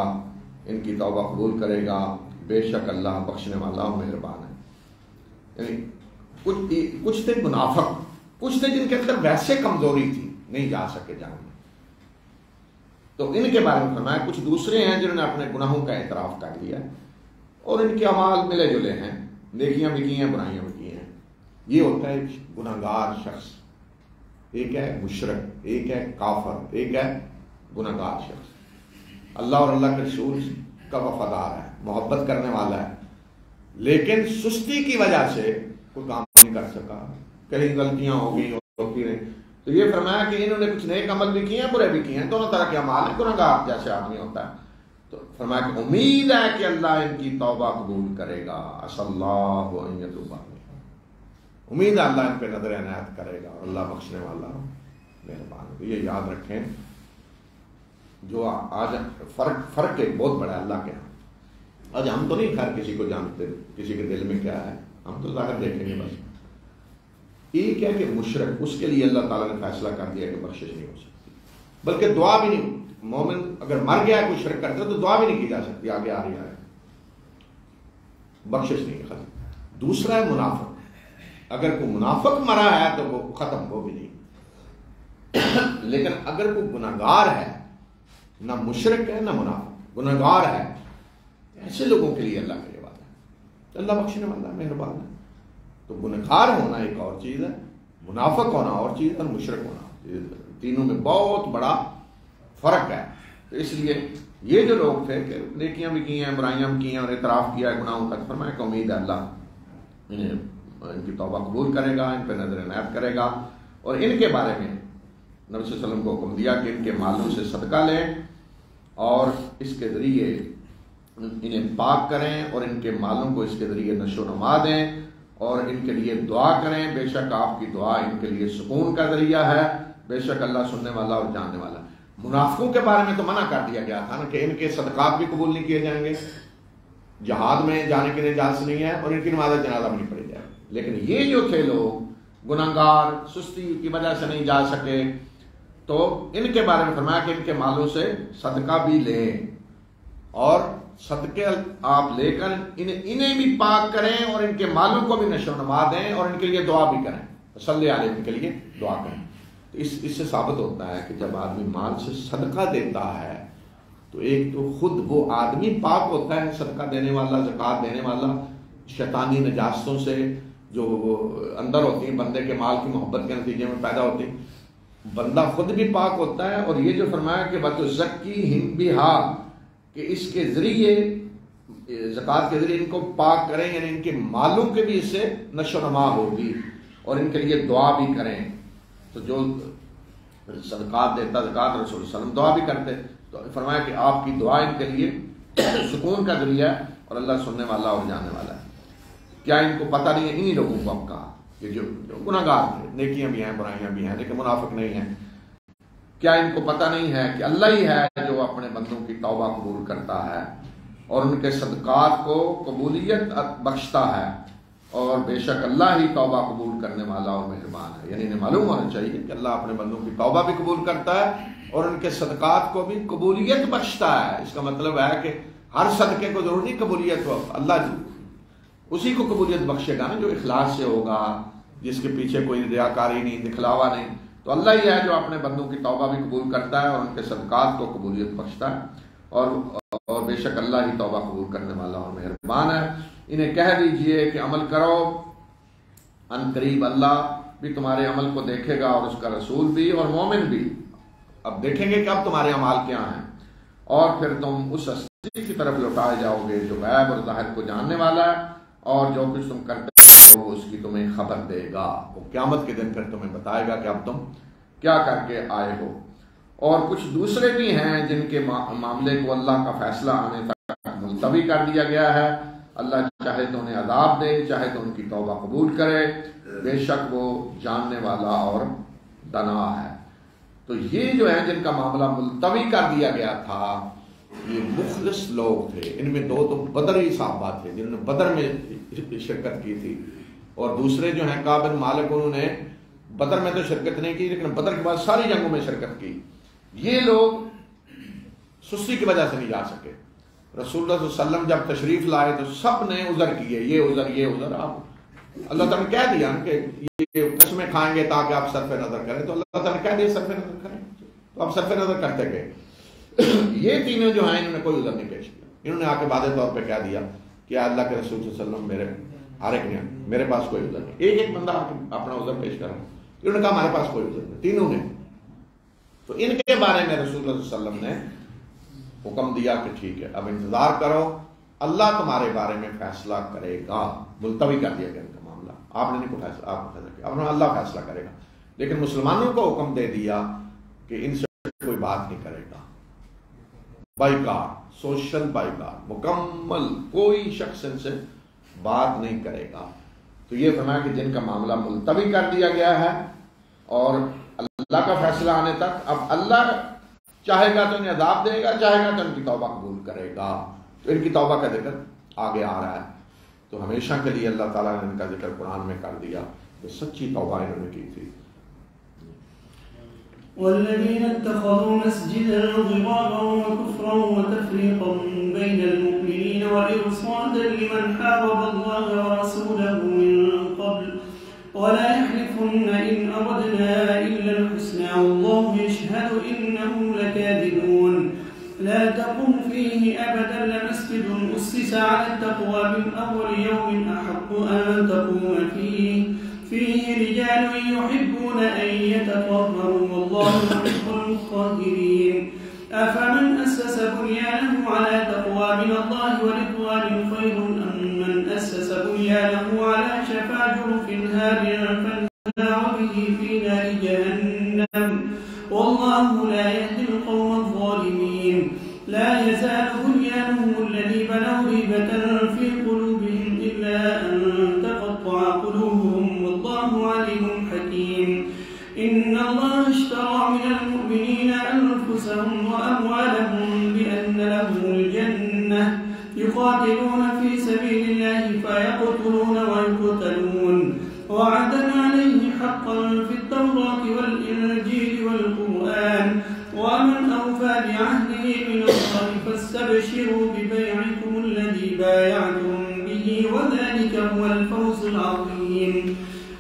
ان کی توبہ قبول کرے گا. بے شک اللہ بخشنے والا و مہربان ہے. یعنی کچھ تھے منافق، کچھ تھے جن کے اندر ویسے کمزوری تھی، نہیں جا سکے جانے، تو ان کے بارے میں فرمایا. کچھ دوسرے ہیں جنہوں نے اپنے گناہوں کا اعتراف کر لیا اور ان کے اعمال ملے جلے ہیں، نیکیاں بھی کی ہیں، برائیاں بھی کی ہیں. یہ ہوتا ہے گناہگار شخص. ایک ہے مشرک، ایک ہے کافر، ایک ہے گناہگار شخص. اللہ اور اللہ کے رسول کا وفادار ہے، محبت کرنے والا ہے، لیکن سستی کی وجہ سے کوئی کام نہیں کر سکا، کہیں غلطیاں ہو گئی ہوتی رہیں. تو یہ فرمایا کہ انہوں نے کچھ نیک عمل بھی کیے ہیں، برے بھی کیے ہیں، دونوں طرح کے اعمال ہیں. گناہگار جیسے آدمی ہوتا ہے. تو فرمایا کہ امید ہے کہ اللہ ان کی توبہ قبول کرے گا. عسى اللہ ان يتوب علیہم. امید ہے اللہ ان پہ نظر عنایت کرے گا اور اللہ بخشنے والا مہربان ہے. یہ یاد رکھیں، جو آج فرق ایک بہت بڑا ہے اللہ کے ہاں. آج ہم تو نہیں خیر کسی کو جانتے کسی کے دل میں کیا ہے، ہم تو ظاہر دیکھیں گے بس. ایک ہے کہ مشرک، اس کے لیے اللہ تعالیٰ نے فیصلہ کر دیا کہ بخشش نہیں ہو سکتی، بلکہ دعا بھی نہیں. مومن اگر مر گیا ہے کوئی شرک کرتا تو دعا بھی نہیں کی جا سکتی، آگے آ رہی ہے بخشش نہیں ختم. دوسرا ہے منافق. اگر کوئی منافق مرا ہے تو وہ ختم، وہ بھی نہیں. لیکن اگر کوئی گناہگار ہے، نہ مشرک ہے نہ منافق، گناہگار ہے، ایسے لوگوں کے لیے اللہ کا یہ وعدہ ہے اللہ بخشنے والا مہربان ہے. تو گنہگار ہونا ایک اور چیز ہے، منافق ہونا اور چیز ہے، اور مشرک ہونا، تینوں میں بہت بڑا فرق ہے. تو اس لیے یہ جو لوگ تھے کہ نیکیاں بھی کی ہیں، برائیاں بھی کی ہیں اور اعتراف کیا ہے گناہوں کا، فرمایا کہ امید ہے اللہ ان کی توبہ قبول کرے گا، ان پہ نظر عنایت کرے گا. اور ان کے بارے میں نبی صلی اللہ علیہ وسلم کو حکم دیا کہ ان کے مالوں سے صدقہ لیں اور اس کے ذریعے انہیں پاک کریں اور ان کے مالوں کو اس کے ذریعے نشو و نما دیں اور ان کے لیے دعا کریں. بے شک آپ کی دعا ان کے لیے سکون کا ذریعہ ہے، بے شک اللہ سننے والا اور جاننے والا. منافقوں کے بارے میں تو منع کر دیا گیا تھا نا کہ ان کے صدقات بھی قبول نہیں کیے جائیں گے، جہاد میں جانے کے لیے اجازت نہیں ہے اور ان کی نماز جنازہ بھی نہیں پڑھی جائے. لیکن یہ جو تھے لوگ گناہگار، سستی کی وجہ سے نہیں جا سکے، تو ان کے بارے میں فرمایا کہ ان کے مالوں سے صدقہ بھی لیں اور صدقے آپ لے کر انہیں بھی پاک کریں اور ان کے مالوں کو بھی نشو و نما دیں اور ان کے لیے دعا بھی کریں، صلی علیہ ان کے لیے دعا کریں. تو اس سے ثابت ہوتا ہے کہ جب آدمی مال سے صدقہ دیتا ہے تو ایک تو خود وہ آدمی پاک ہوتا ہے، صدقہ دینے والا، زکوٰۃ دینے والا، شیطانی نجاستوں سے جو اندر ہوتی ہیں بندے کے مال کی محبت کے نتیجے میں پیدا ہوتی ہیں، بندہ خود بھی پاک ہوتا ہے. اور یہ جو فرمایا کہ وَتُزَكِّيهِمْ بِهَا، کہ اس کے ذریعے، زکوٰۃ کے ذریعے ان کو پاک کریں، یعنی ان کے مالوں کے بھی اس سے نشو و نما ہوگی اور ان کے لیے دعا بھی کریں. تو جو صدقات دیتا، زکوٰۃ، رسول صلی اللہ علیہ وسلم دعا بھی کرتے، تو فرمایا کہ آپ کی دعا ان کے لیے سکون کا ذریعہ ہے اور اللہ سننے والا اور جاننے والا ہے. کیا ان کو پتہ نہیں ہے انہی لوگوں کو اب کہا کہ جو گناہگار ہیں، نیکیاں بھی ہیں، برائیاں بھی ہیں، لیکن منافق نہیں ہیں، کیا ان کو پتہ نہیں ہے کہ اللہ ہی ہے جو اپنے بندوں کی توبہ قبول کرتا ہے اور ان کے صدقات کو قبولیت بخشتا ہے اور بے شک اللہ ہی توبہ قبول کرنے والا اور مہربان ہے. یعنی انہیں معلوم ہونا چاہیے کہ اللہ اپنے بندوں کی توبہ بھی قبول کرتا ہے اور ان کے صدقات کو بھی قبولیت بخشتا ہے. اس کا مطلب ہے کہ ہر صدقے کو ضروری قبولیت ہو، اللہ اسی کو قبولیت بخشے گا نا جو اخلاص سے ہوگا، جس کے پیچھے کوئی ریاکاری نہیں، دکھلاوا نہیں. تو اللہ ہی ہے جو اپنے بندوں کی توبہ بھی قبول کرتا ہے اور ان کے صدقات کو قبولیت بخشتا ہے، اور بے شک اللہ ہی توبہ قبول کرنے والا اور مہربان ہے. انہیں کہہ دیجئے کہ عمل کرو، ان قریب اللہ بھی تمہارے عمل کو دیکھے گا اور اس کا رسول بھی اور مومن بھی. اب دیکھیں گے کہ اب تمہارے اعمال کیا ہیں، اور پھر تم اس ہستی کی طرف لوٹائے جاؤ گے جو غیب اور ظاہر کو جاننے والا ہے، اور جو کچھ تم کرتے ہو وہ اس کی تمہیں خبر دے گا. وہ قیامت کے دن پھر تمہیں بتائے گا کہ اب تم کیا کر کے آئے ہو. اور کچھ دوسرے بھی ہیں جن کے معاملے کو اللہ کا فیصلہ آنے تک ملتوی کر دیا گیا ہے. اللہ چاہے تو انہیں عذاب دے، چاہے تو ان کی توبہ قبول کرے، بے شک وہ جاننے والا اور دانا ہے. تو یہ جو ہے جن کا معاملہ ملتوی کر دیا گیا تھا، یہ مخلص لوگ تھے. ان میں دو تو بدری صحابہ تھے جنہوں نے بدر میں شرکت کی تھی، اور دوسرے جو ہیں کعب بن مالک، انہوں نے بدر میں تو شرکت نہیں کی لیکن بدر کے بعد ساری جنگوں میں شرکت کی. یہ لوگ سستی کی وجہ سے نہیں جا سکے. رسول اللہ صلی اللہ علیہ وسلم جب تشریف لائے تو سب نے عذر کیے، یہ عذر یہ عذر. آپ اللہ تعالیٰ نے کہہ دیا کہ یہ قسمیں کھائیں گے تاکہ آپ صرف نظر کریں، تو اللہ تعالیٰ نے کہہ دیا صرف نظر کریں، تو آپ صرف نظر کرتے گئے. یہ تینوں جو ہیں انہوں نے کوئی عذر نہیں پیش کیا. انہوں نے آ کے واضح طور پہ کہہ دیا کہ اللہ کے رسول صلی اللہ علیہ وسلم میرے ہر ایک نے میرے پاس کوئی عذر نہیں. ایک بندہ آ کے اپنا عذر پیش کر رہا ہے. انہوں نے کہا ہمارے پاس کوئی عذر نہیں، تینوں نے. تو ان کے بارے میں رسول اللہ صلی اللہ علیہ وسلم نے حکم دیا کہ ٹھیک ہے اب انتظار کرو، اللہ تمہارے بارے میں فیصلہ کرے گا. ملتوی کر دیا گیا ان کا معاملہ. آپ نے نہیں کوئی فیصلہ، آپ نے فیصلہ کیا، اب اللہ فیصلہ کرے گا. لیکن مسلمانوں کو حکم دے دیا کہ ان سے کوئی بات نہیں کرے گا. بائیکاٹ، سوشل بائیکاٹ مکمل، کوئی شخص ان سے بات نہیں کرے گا. تو یہ فرمایا کہ جن کا معاملہ ملتوی کر دیا گیا ہے اور اللہ کا فیصلہ آنے تک، اب اللہ چاہے گا تو انہیں عذاب دے گا، چاہے گا تو ان کی توبہ قبول کرے گا. تو ان کی توبہ کا ذکر آگے آ رہا ہے. تو ہمیشہ کے لیے اللہ تعالیٰ نے ان کا ذکر قرآن میں کر دیا کہ سچی توبہ انہوں نے کی تھی. والذين اتخذوا مسجدا ضرارا وكفرا وتفريقا بين المؤمنين وإرصادا لمن حارب الله ورسوله من قبل ولا يحلفن إن أردنا إلا الحسنى والله يشهد إنهم لكاذبون. لا تقم فيه أبدا لمسجد أسس على التقوى من أول يوم أحق أن تقوم فيه رجال يحبون أن يتطهروا والله يحب المطهرين. أفمن أسس بنيانه على تقوى من الله ورضوان خير أم من أسس بنيانه على شفا جرف هار فانهار به في نار جهنم والله لا يهدي القوم الظالمين. لا يزال بنيانهم الذي بنوا ريبة في قلوبهم إلا أن تقطع قلوبهم والله عليم حكيم. إن الله اشترى من المؤمنين أنفسهم وأموالهم بأن لهم الجنة يقاتلون في سبيل الله فيقتلون ويقتلون وعدا عليه حقا في التوراة والإنجيل والقرآن ومن أوفى بعهده من الله فاستبشروا ببيعكم الذي بايعتم به وذلك هو الفوز العظيم.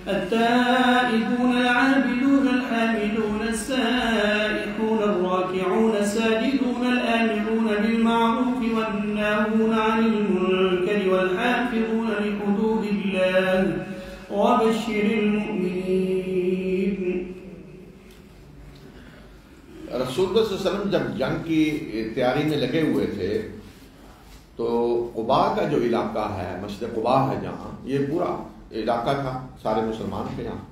التائبون العابدون الحامدون السائحون الراكعون الساجدون الآمرون بالمعروف والناهون عن المنكر والحافظون لحدود الله وبشر المؤمنين. رسول اللہ صلی اللہ علیہ وسلم جب جنگ کی تیاری میں لگے ہوئے تھے تو قباء کا جو علاقہ ہے، مسجد قباء ہے جہاں، یہ پورا علاقہ تھا سارے مسلمان کے یہاں.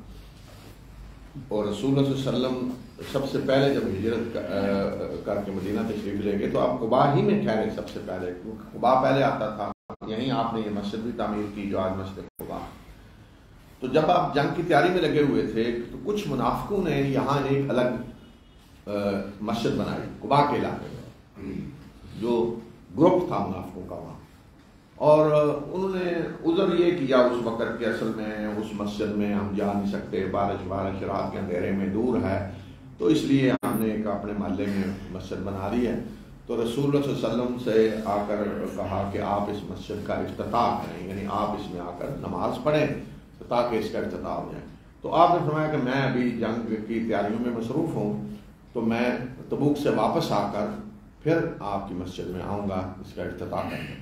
اور رسول اللہ صلی اللہ علیہ وسلم سب سے پہلے جب ہجرت کر کے مدینہ تشریف لے گئے تو آپ قباء ہی میں ٹھہرے. سب سے پہلے قباء پہلے آتا تھا، یہیں آپ نے یہ مسجد بھی تعمیر کی جو آج مسجد قباء. تو جب آپ جنگ کی تیاری میں لگے ہوئے تھے تو کچھ منافقوں نے یہاں ایک الگ مسجد بنائی قباء کے علاقے میں، جو گروپ تھا منافقوں کا وہاں. اور انہوں نے عذر یہ کیا اس وقت کہ اصل میں اس مسجد میں ہم جا نہیں سکتے، بارش رات کے اندھیرے میں دور ہے، تو اس لیے ہم نے ایک اپنے محلے میں مسجد بنا لی ہے. تو رسول اللہ صلی اللہ علیہ وسلم سے آ کر کہا کہ آپ اس مسجد کا افتتاح کریں، یعنی آپ اس میں آ کر نماز پڑھیں تاکہ اس کا افتتاح ہو جائے۔ تو آپ نے فرمایا کہ میں ابھی جنگ کی تیاریوں میں مصروف ہوں، تو میں تبوک سے واپس آ کر پھر آپ کی مسجد میں آؤں گا اس کا افتتاح کرنے۔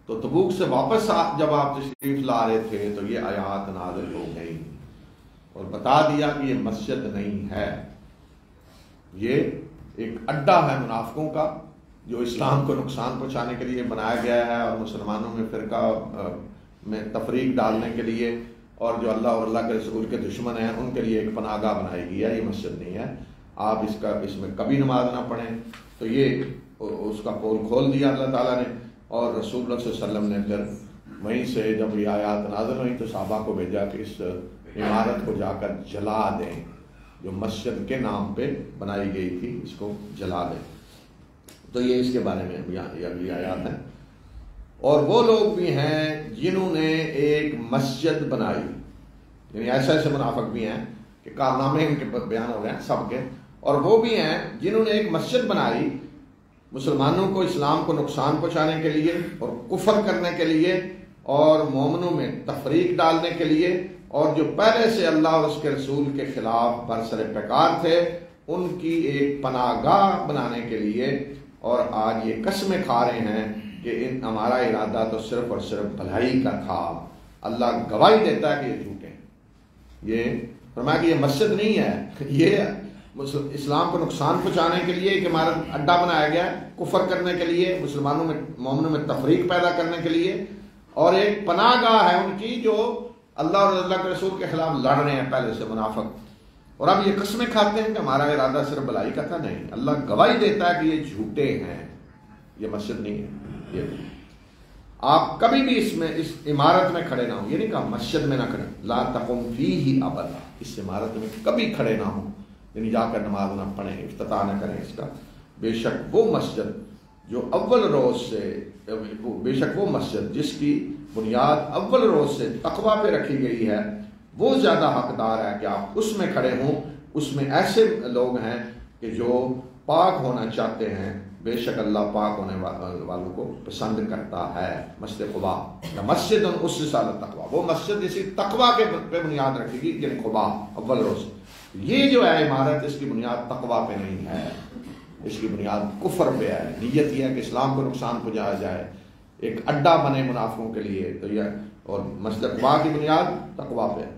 تو تبوک سے واپس جب آپ تشریف لا رہے تھے تو یہ آیات نازل ہو گئی اور بتا دیا کہ یہ مسجد نہیں ہے، یہ ایک اڈا ہے منافقوں کا جو اسلام کو نقصان پہنچانے کے لیے بنایا گیا ہے، اور مسلمانوں میں فرقہ میں تفریق ڈالنے کے لیے، اور جو اللہ اور اللہ کے رسول کے دشمن ہیں ان کے لیے ایک پناہ گاہ بنائی گئی ہے۔ یہ مسجد نہیں ہے، آپ اس میں کبھی نماز نہ پڑھیں۔ تو یہ اس کا پول کھول دیا اللہ تعالیٰ نے، اور رسول اللہ صلی اللہ علیہ وسلم نے پھر وہیں سے جب یہ آیات نازل ہوئی تو صحابہ کو بھیجا کہ اس عمارت کو جا کر جلا دیں، جو مسجد کے نام پہ بنائی گئی تھی اس کو جلا دیں۔ تو یہ اس کے بارے میں اگلی آیات ہیں۔ اور وہ لوگ بھی ہیں جنہوں نے ایک مسجد بنائی، یعنی ایسے منافق بھی ہیں کہ کارنامے ان کے بیان ہو رہے ہیں سب کے، اور وہ بھی ہیں جنہوں نے ایک مسجد بنائی مسلمانوں کو اسلام کو نقصان پہنچانے کے لیے اور کفر کرنے کے لیے اور مومنوں میں تفریق ڈالنے کے لیے، اور جو پہلے سے اللہ اور اس کے رسول کے خلاف برسر پیکار تھے ان کی ایک پناہ گاہ بنانے کے لیے، اور آج یہ قسمیں کھا رہے ہیں کہ ہمارا ارادہ تو صرف اور صرف بھلائی کا تھا۔ اللہ گواہی دیتا ہے کہ یہ جھوٹے ہیں۔ یہ فرمایا کہ یہ مسجد نہیں ہے، یہ اسلام کو نقصان پہنچانے کے لیے ایک عمارت اڈا بنایا گیا ہے، کفر کرنے کے لیے، مسلمانوں میں مومنوں میں تفریق پیدا کرنے کے لیے، اور ایک پناہ گاہ ہے ان کی جو اللہ اور اللہ کے رسول کے خلاف لڑ رہے ہیں پہلے سے منافق، اور اب یہ قسمیں کھاتے ہیں کہ ہمارا ارادہ صرف بھلائی کا تھا۔ نہیں، اللہ گواہی دیتا ہے کہ یہ جھوٹے ہیں، یہ مسجد نہیں ہے۔ یہ آپ کبھی بھی اس عمارت میں کھڑے نہ ہوں، یہ نہیں کہا مسجد میں نہ کھڑے، لا تقم فیہ ابدا، اس عمارت میں کبھی کھڑے نہ ہوں، یعنی جا کر نماز نہ پڑھیں، افتتاح نہ کریں اس کا۔ بے شک وہ مسجد جو اول روز سے، بے شک وہ مسجد جس کی بنیاد اول روز سے تقوی پہ رکھی گئی ہے، وہ زیادہ حقدار ہے کہ آپ اس میں کھڑے ہوں۔ اس میں ایسے لوگ ہیں کہ جو پاک ہونا چاہتے ہیں، بے شک اللہ پاک ہونے والوں کو پسند کرتا ہے۔ مسجد قباء، مسجد اسس علی التقویٰ، وہ مسجد اسی تقوی کے پہ بنیاد رکھے گی، یعنی قباء اول روز۔ یہ جو ہے عمارت، اس کی بنیاد تقوی پہ نہیں ہے، اس کی بنیاد کفر پہ ہے۔ نیت یہ ہے کہ اسلام کو نقصان پہنچایا جائے، ایک اڈا بنے منافقوں کے لیے، تو یہ اور مسجد قباء کی بنیاد تقوی پہ ہے۔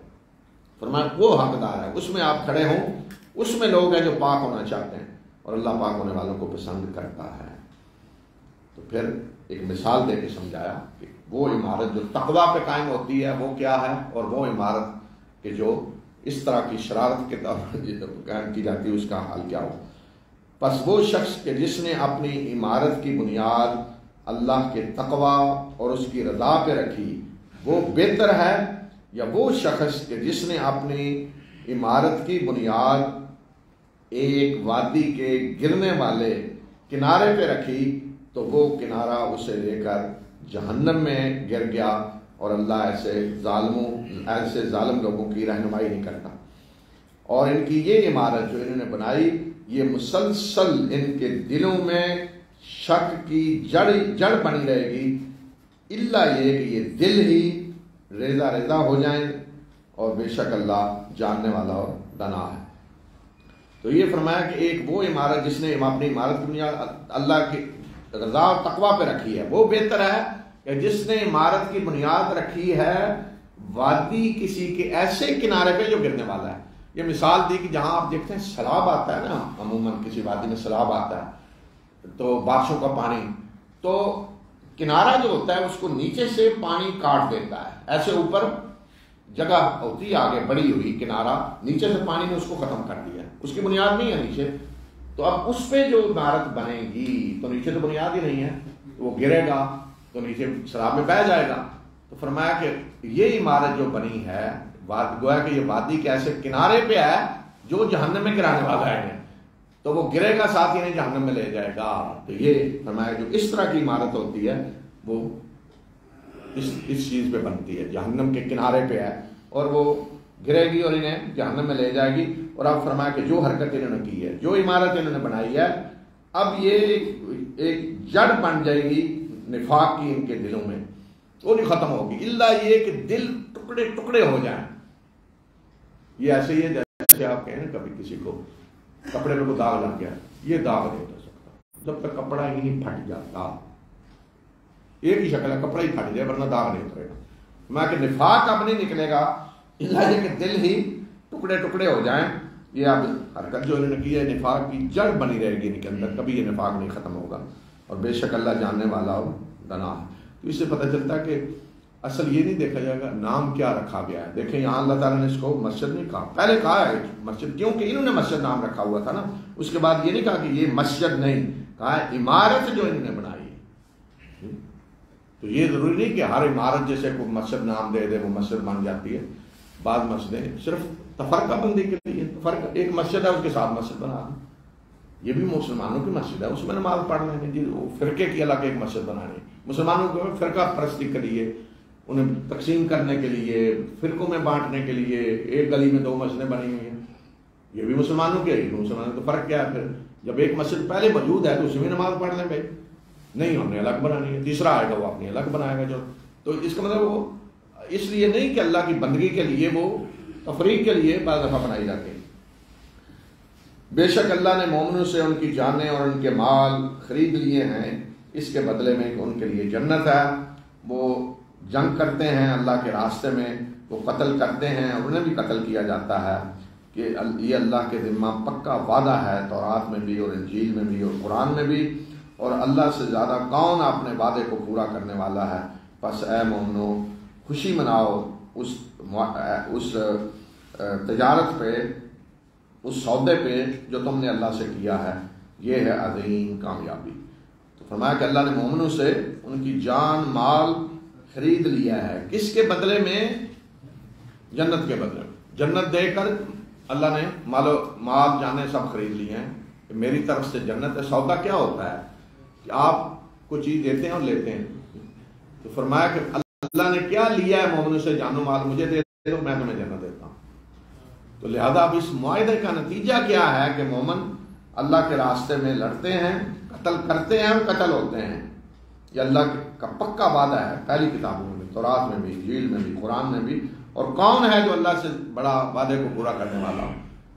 فرمایا وہ حقدار ہے، اس میں آپ کھڑے ہوں، اس میں لوگ ہیں جو پاک ہونا چاہتے ہیں اور اللہ پاک ہونے والوں کو پسند کرتا ہے۔ تو پھر ایک مثال دے کے سمجھایا کہ وہ عمارت جو تقوی پہ قائم ہوتی ہے وہ کیا ہے، اور وہ عمارت کہ جو اس طرح کی شرارت کے طور پر قائم کی جاتی ہے اس کا حال کیا ہو۔ پس وہ شخص کہ جس نے اپنی عمارت کی بنیاد اللہ کے تقوی اور اس کی رضا پہ رکھی وہ بہتر ہے، یا وہ شخص کہ جس نے اپنی عمارت کی بنیاد ایک وادی کے گرنے والے کنارے پہ رکھی تو وہ کنارہ اسے لے کر جہنم میں گر گیا، اور اللہ ایسے ظالم لوگوں کی رہنمائی نہیں کرتا۔ اور ان کی یہ عمارت جو انہوں نے بنائی، یہ مسلسل ان کے دلوں میں شک کی جڑ بنی رہے گی، الا یہ کہ یہ دل ہی ریزہ ہو جائیں، اور بے شک اللہ جاننے والا اور دانا ہے۔ تو یہ فرمایا کہ ایک وہ عمارت جس نے اپنی عمارت کی بنیاد اللہ کی رضا اور تقوی پہ رکھی ہے، وہ بہتر ہے کہ جس نے عمارت کی بنیاد رکھی ہے وادی کسی کے ایسے کنارے پہ جو گرنے والا ہے۔ یہ مثال دی کہ جہاں آپ دیکھتے ہیں سیلاب آتا ہے نا، عموماً کسی وادی میں سیلاب آتا ہے تو بارشوں کا پانی، تو کنارہ جو ہوتا ہے اس کو نیچے سے پانی کاٹ دیتا ہے، ایسے اوپر جگہ ہوتی ہے آگے بڑی ہوئی کنارہ، نیچے سے پانی نے اس کو ختم کر دیا، اس کی بنیاد نہیں ہے نیچے، تو اب اس پہ جو عمارت بنے گی تو نیچے تو بنیاد ہی نہیں ہے، وہ گرے گا تو نیچے سیلاب میں بہہ جائے گا۔ تو فرمایا کہ یہ عمارت جو بنی ہے گویا کہ یہ وادی کے ایسے کنارے پہ ہے جو جہنم میں گرانے والا ہے، تو وہ گرے گا ساتھ ہی نہیں جہنم میں لے جائے گا۔ تو یہ فرمایا جو اس طرح کی عمارت ہوتی ہے وہ اس چیز پہ بنتی ہے، جہنم کے کنارے پہ ہے، اور وہ گرے گی اور انہیں جہنم میں لے جائے گی۔ اور اب فرمایا کہ جو حرکت انہوں نے کی ہے، جو عمارت انہوں نے بنائی ہے، اب یہ ایک جڑ بن جائے گی نفاق کی ان کے دلوں میں، وہ نہیں ختم ہوگی، الا یہ کہ دل ٹکڑے ٹکڑے ہو جائیں. یہ ایسے ہی ہے جیسے آپ کہیں نا کبھی کسی کو کپڑے پہ کوئی داغ لگ گیا، یہ داغ نہیں اتر سکتا جب تک کپڑا ہی نہیں پھٹ جاتا. ایک ہی شکل ہے، کپڑا ہی پھٹ جائے ورنہ داغ نہیں اترے گا. میں کہ نفاق اب نہیں نکلے گا الا یہ کہ دل ہی ٹکڑے ٹکڑے ہو جائیں. یہ اب حرکت جو انہوں نے کی ہے نفاق کی جڑ بنی رہے گی ان کے اندر، کبھی یہ نفاق نہیں ختم ہوگا. اور بے شک اللہ جاننے والا اور دانا ہے. تو اس سے پتہ چلتا ہے کہ اصل یہ نہیں دیکھا جائے گا نام کیا رکھا گیا ہے. دیکھیں یہاں اللہ تعالیٰ نے اس کو مسجد نہیں کہا، پہلے کہا ہے مسجد، کیونکہ انہوں نے مسجد نام رکھا ہوا تھا نا. اس کے بعد یہ نہیں کہا کہ یہ مسجد نہیں، کہا ہے عمارت جو انہوں نے بنائی ہے. تو یہ ضروری نہیں کہ ہر عمارت جیسے کوئی مسجد نام دے دے وہ مسجد بن جاتی ہے. بعض مسجدیں صرف تفرقہ بندی کے لیے، فرق ایک مسجد ہے اس کے ساتھ مسجد بنا دیں، یہ بھی مسلمانوں کی مسجد ہے، اس میں نماز پڑھنا ہے. جی وہ فرقے کی الگ ایک مسجد بنانی، مسلمانوں کو فرقہ پرستی کے لیے، انہیں تقسیم کرنے کے لیے، فرقوں میں بانٹنے کے لیے ایک گلی میں 2 مسجدیں بنی ہوئی ہیں. یہ بھی مسلمانوں کے ہے، مسلمانوں تو فرق کیا ہے پھر؟ جب ایک مسجد پہلے موجود ہے تو اسی میں نماز پڑھ لیں بھائی. نہیں ہم نے الگ بنانی ہے، تیسرا آئے گا وہ اپنی الگ بنائے گا جو. تو اس کا مطلب وہ اس لیے نہیں کہ اللہ کی بندگی کے لیے وہ تفریق کے لیے بعض دفعہ بنائی جاتی ہے. بے شک اللہ نے مومنوں سے ان کی جانیں اور ان کے مال خرید لیے ہیں، اس کے بدلے میں کہ ان کے لیے جنت ہے. وہ جنگ کرتے ہیں اللہ کے راستے میں، وہ قتل کرتے ہیں اور انہیں بھی قتل کیا جاتا ہے. کہ یہ اللہ کے ذمہ پکا وعدہ ہے، تورات میں بھی اور انجیل میں بھی اور قرآن میں بھی. اور اللہ سے زیادہ کون اپنے وعدے کو پورا کرنے والا ہے. پس اے مومنو خوشی مناؤ اس تجارت پہ، اس سودے پہ جو تم نے اللہ سے کیا ہے، یہ ہے عظیم کامیابی. تو فرمایا کہ اللہ نے مومنوں سے ان کی جان مال خرید لیا ہے. کس کے بدلے میں؟ جنت کے بدلے میں. جنت دے کر اللہ نے مال جانے سب خرید لیے ہیں کہ میری طرف سے جنت ہے. سودا کیا ہوتا ہے کہ آپ کو چیز دیتے ہیں اور لیتے ہیں. تو فرمایا کہ اللہ نے کیا لیا ہے مومنوں سے؟ جان و مال مجھے دے دو میں تمہیں جنت دیتا ہوں. تو لہذا اب اس معاہدے کا نتیجہ کیا ہے کہ مومن اللہ کے راستے میں لڑتے ہیں، قتل کرتے ہیں اور قتل ہوتے ہیں. یہ اللہ کا پکا وعدہ ہے پہلی کتابوں میں، تورات میں بھی، انجیل میں بھی، قرآن میں بھی. اور کون ہے جو اللہ سے بڑا وعدے کو پورا کرنے والا ہو؟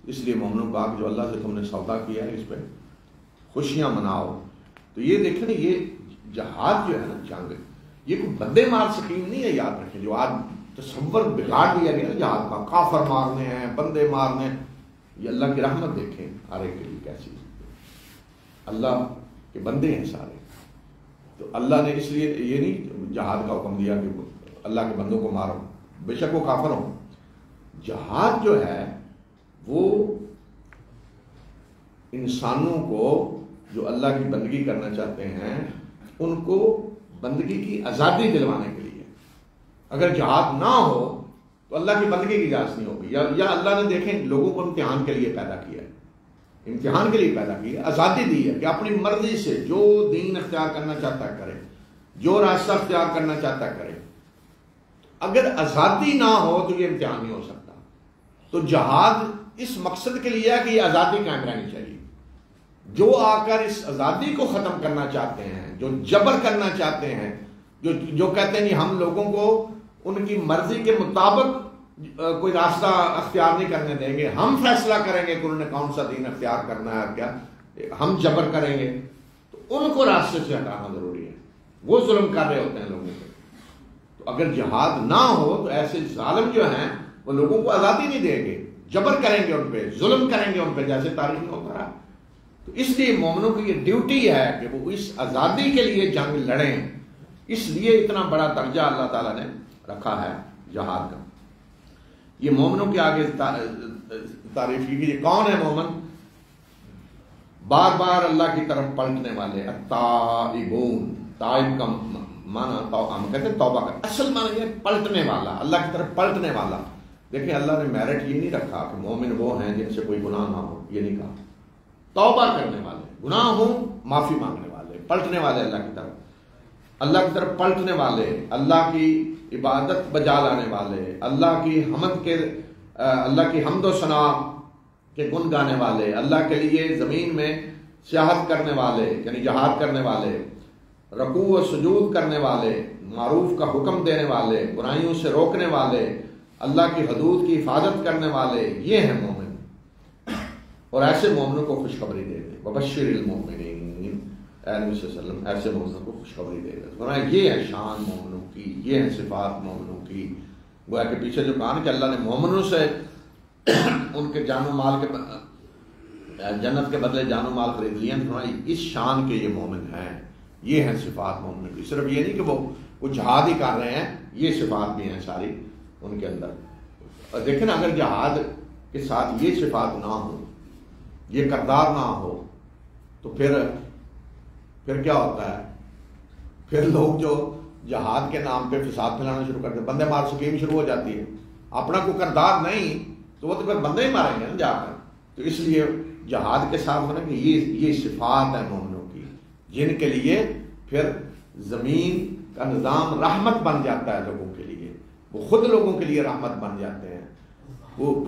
اس لیے مومنوں کا جو اللہ سے تم نے سودا کیا ہے اس پہ خوشیاں مناؤ. تو یہ دیکھیں نا، یہ جہاد جو ہے نا، جنگ، یہ کوئی بندے مار سکیم نہیں ہے. یاد رکھیں جو آج تصور بگاڑ دیا گیا جہاد کا، کافر مارنے ہیں، بندے مارنے ہیں. یہ اللہ کی رحمت دیکھیں ہر ایک کے لیے کیسی، اللہ کے بندے ہیں سارے. تو اللہ نے اس لیے یہ نہیں جہاد کا حکم دیا کہ اللہ کے بندوں کو مارو، بے شک وہ کافر ہوں. جہاد جو ہے وہ انسانوں کو جو اللہ کی بندگی کرنا چاہتے ہیں ان کو بندگی کی آزادی دلوانے کے لیے. اگر جہاد نہ ہو تو اللہ کی بندگی کی اجازت نہیں ہوگی. یا اللہ نے دیکھیں لوگوں کو امتحان کے لیے پیدا کیا ہے، امتحان کے لیے پیدا کی ہے، آزادی دی ہے کہ اپنی مرضی سے جو دین اختیار کرنا چاہتا ہے کرے، جو راستہ اختیار کرنا چاہتا ہے کرے. اگر آزادی نہ ہو تو یہ امتحان نہیں ہو سکتا. تو جہاد اس مقصد کے لیے ہے کہ یہ آزادی قائم رہنی چاہیے. جو آ کر اس آزادی کو ختم کرنا چاہتے ہیں، جو جبر کرنا چاہتے ہیں، جو کہتے ہیں ہم لوگوں کو ان کی مرضی کے مطابق کوئی راستہ اختیار نہیں کرنے دیں گے، ہم فیصلہ کریں گے کہ انہوں نے کون سا دین اختیار کرنا ہے اور کیا، ہم جبر کریں گے، تو ان کو راستے سے ہٹانا ضروری ہے. وہ ظلم کر رہے ہوتے ہیں لوگوں پہ. تو اگر جہاد نہ ہو تو ایسے ظالم جو ہیں وہ لوگوں کو آزادی نہیں دیں گے، جبر کریں گے ان پہ، ظلم کریں گے ان پہ، جیسے تاریخ میں ہوتا رہا. تو اس لیے مومنوں کی یہ ڈیوٹی ہے کہ وہ اس آزادی کے لیے جنگ لڑیں. اس لیے اتنا بڑا درجہ اللہ تعالیٰ نے رکھا ہے جہاد کا. یہ مومنوں کے آگے تعریف کی کہ کون ہے مومن؟ بار بار اللہ کی طرف پلٹنے والے، التائبون. تائب کا معنی ہم کہتے ہیں توبہ کا، اصل معنی یہ پلٹنے والا، اللہ کی طرف پلٹنے والا. دیکھیں اللہ نے میرٹ یہ نہیں رکھا کہ مومن وہ ہیں جن سے کوئی گناہ نہ ہو، یہ نہیں کہا. توبہ کرنے والے، گناہ ہوں معافی مانگنے والے، پلٹنے والے اللہ کی طرف، اللہ کی طرف پلٹنے والے، اللہ کی عبادت بجا لانے والے، اللہ کی حمد و ثنا کے گن گانے والے، اللہ کے لیے زمین میں سیاحت کرنے والے یعنی جہاد کرنے والے، رکوع و سجود کرنے والے، معروف کا حکم دینے والے، برائیوں سے روکنے والے، اللہ کی حدود کی حفاظت کرنے والے، یہ ہیں مومن۔ اور ایسے مومنوں کو خوشخبری دے دے، وبشر المؤمنین، اے نبی صلی اللہ علیہ وسلم ایسے مومنوں کو خوشخبری دے دے۔ فرمایا یہ ہے شان مومنوں کی، یہ ہے صفات مومنوں کی۔ گویا کہ پیچھے جو کہا کہ اللہ نے مومنوں سے ان کے جان و مال کے جنت کے بدلے جان و مال خرید لیا، فرمایا اس شان کے یہ مومن ہیں، یہ ہیں صفات مومنوں کی۔ صرف یہ نہیں کہ وہ جہاد ہی کر رہے ہیں، یہ صفات بھی ہیں ساری ان کے اندر۔ اور دیکھیں نا، اگر جہاد کے ساتھ یہ صفات نہ ہو، یہ کردار نہ ہو، تو پھر کیا ہوتا ہے؟ پھر لوگ جو جہاد کے نام پہ فساد پھیلانا شروع کرتے ہیں، بندے مار سکیم شروع ہو جاتی ہے۔ اپنا کوئی کردار نہیں تو وہ تو پھر بندے ہی ماریں گے نا جا کر۔ تو اس لیے جہاد کے ساتھ ہونا کہ یہ صفات ہیں مومنوں کی، جن کے لیے پھر زمین کا نظام رحمت بن جاتا ہے لوگوں کے لیے، وہ خود لوگوں کے لیے رحمت بن جاتے ہیں۔ وہ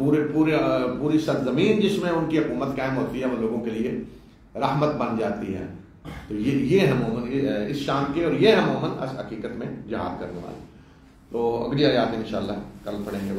پوری سرزمین جس میں ان کی حکومت قائم ہوتی ہے، وہ لوگوں کے لیے رحمت بن جاتی ہے۔ تو یہ ہے مومن اس شان کے، اور یہ ہے مومن حقیقت میں جہاد کرنے والے۔ تو اگلی آیات انشاءاللہ کل پڑھیں گے۔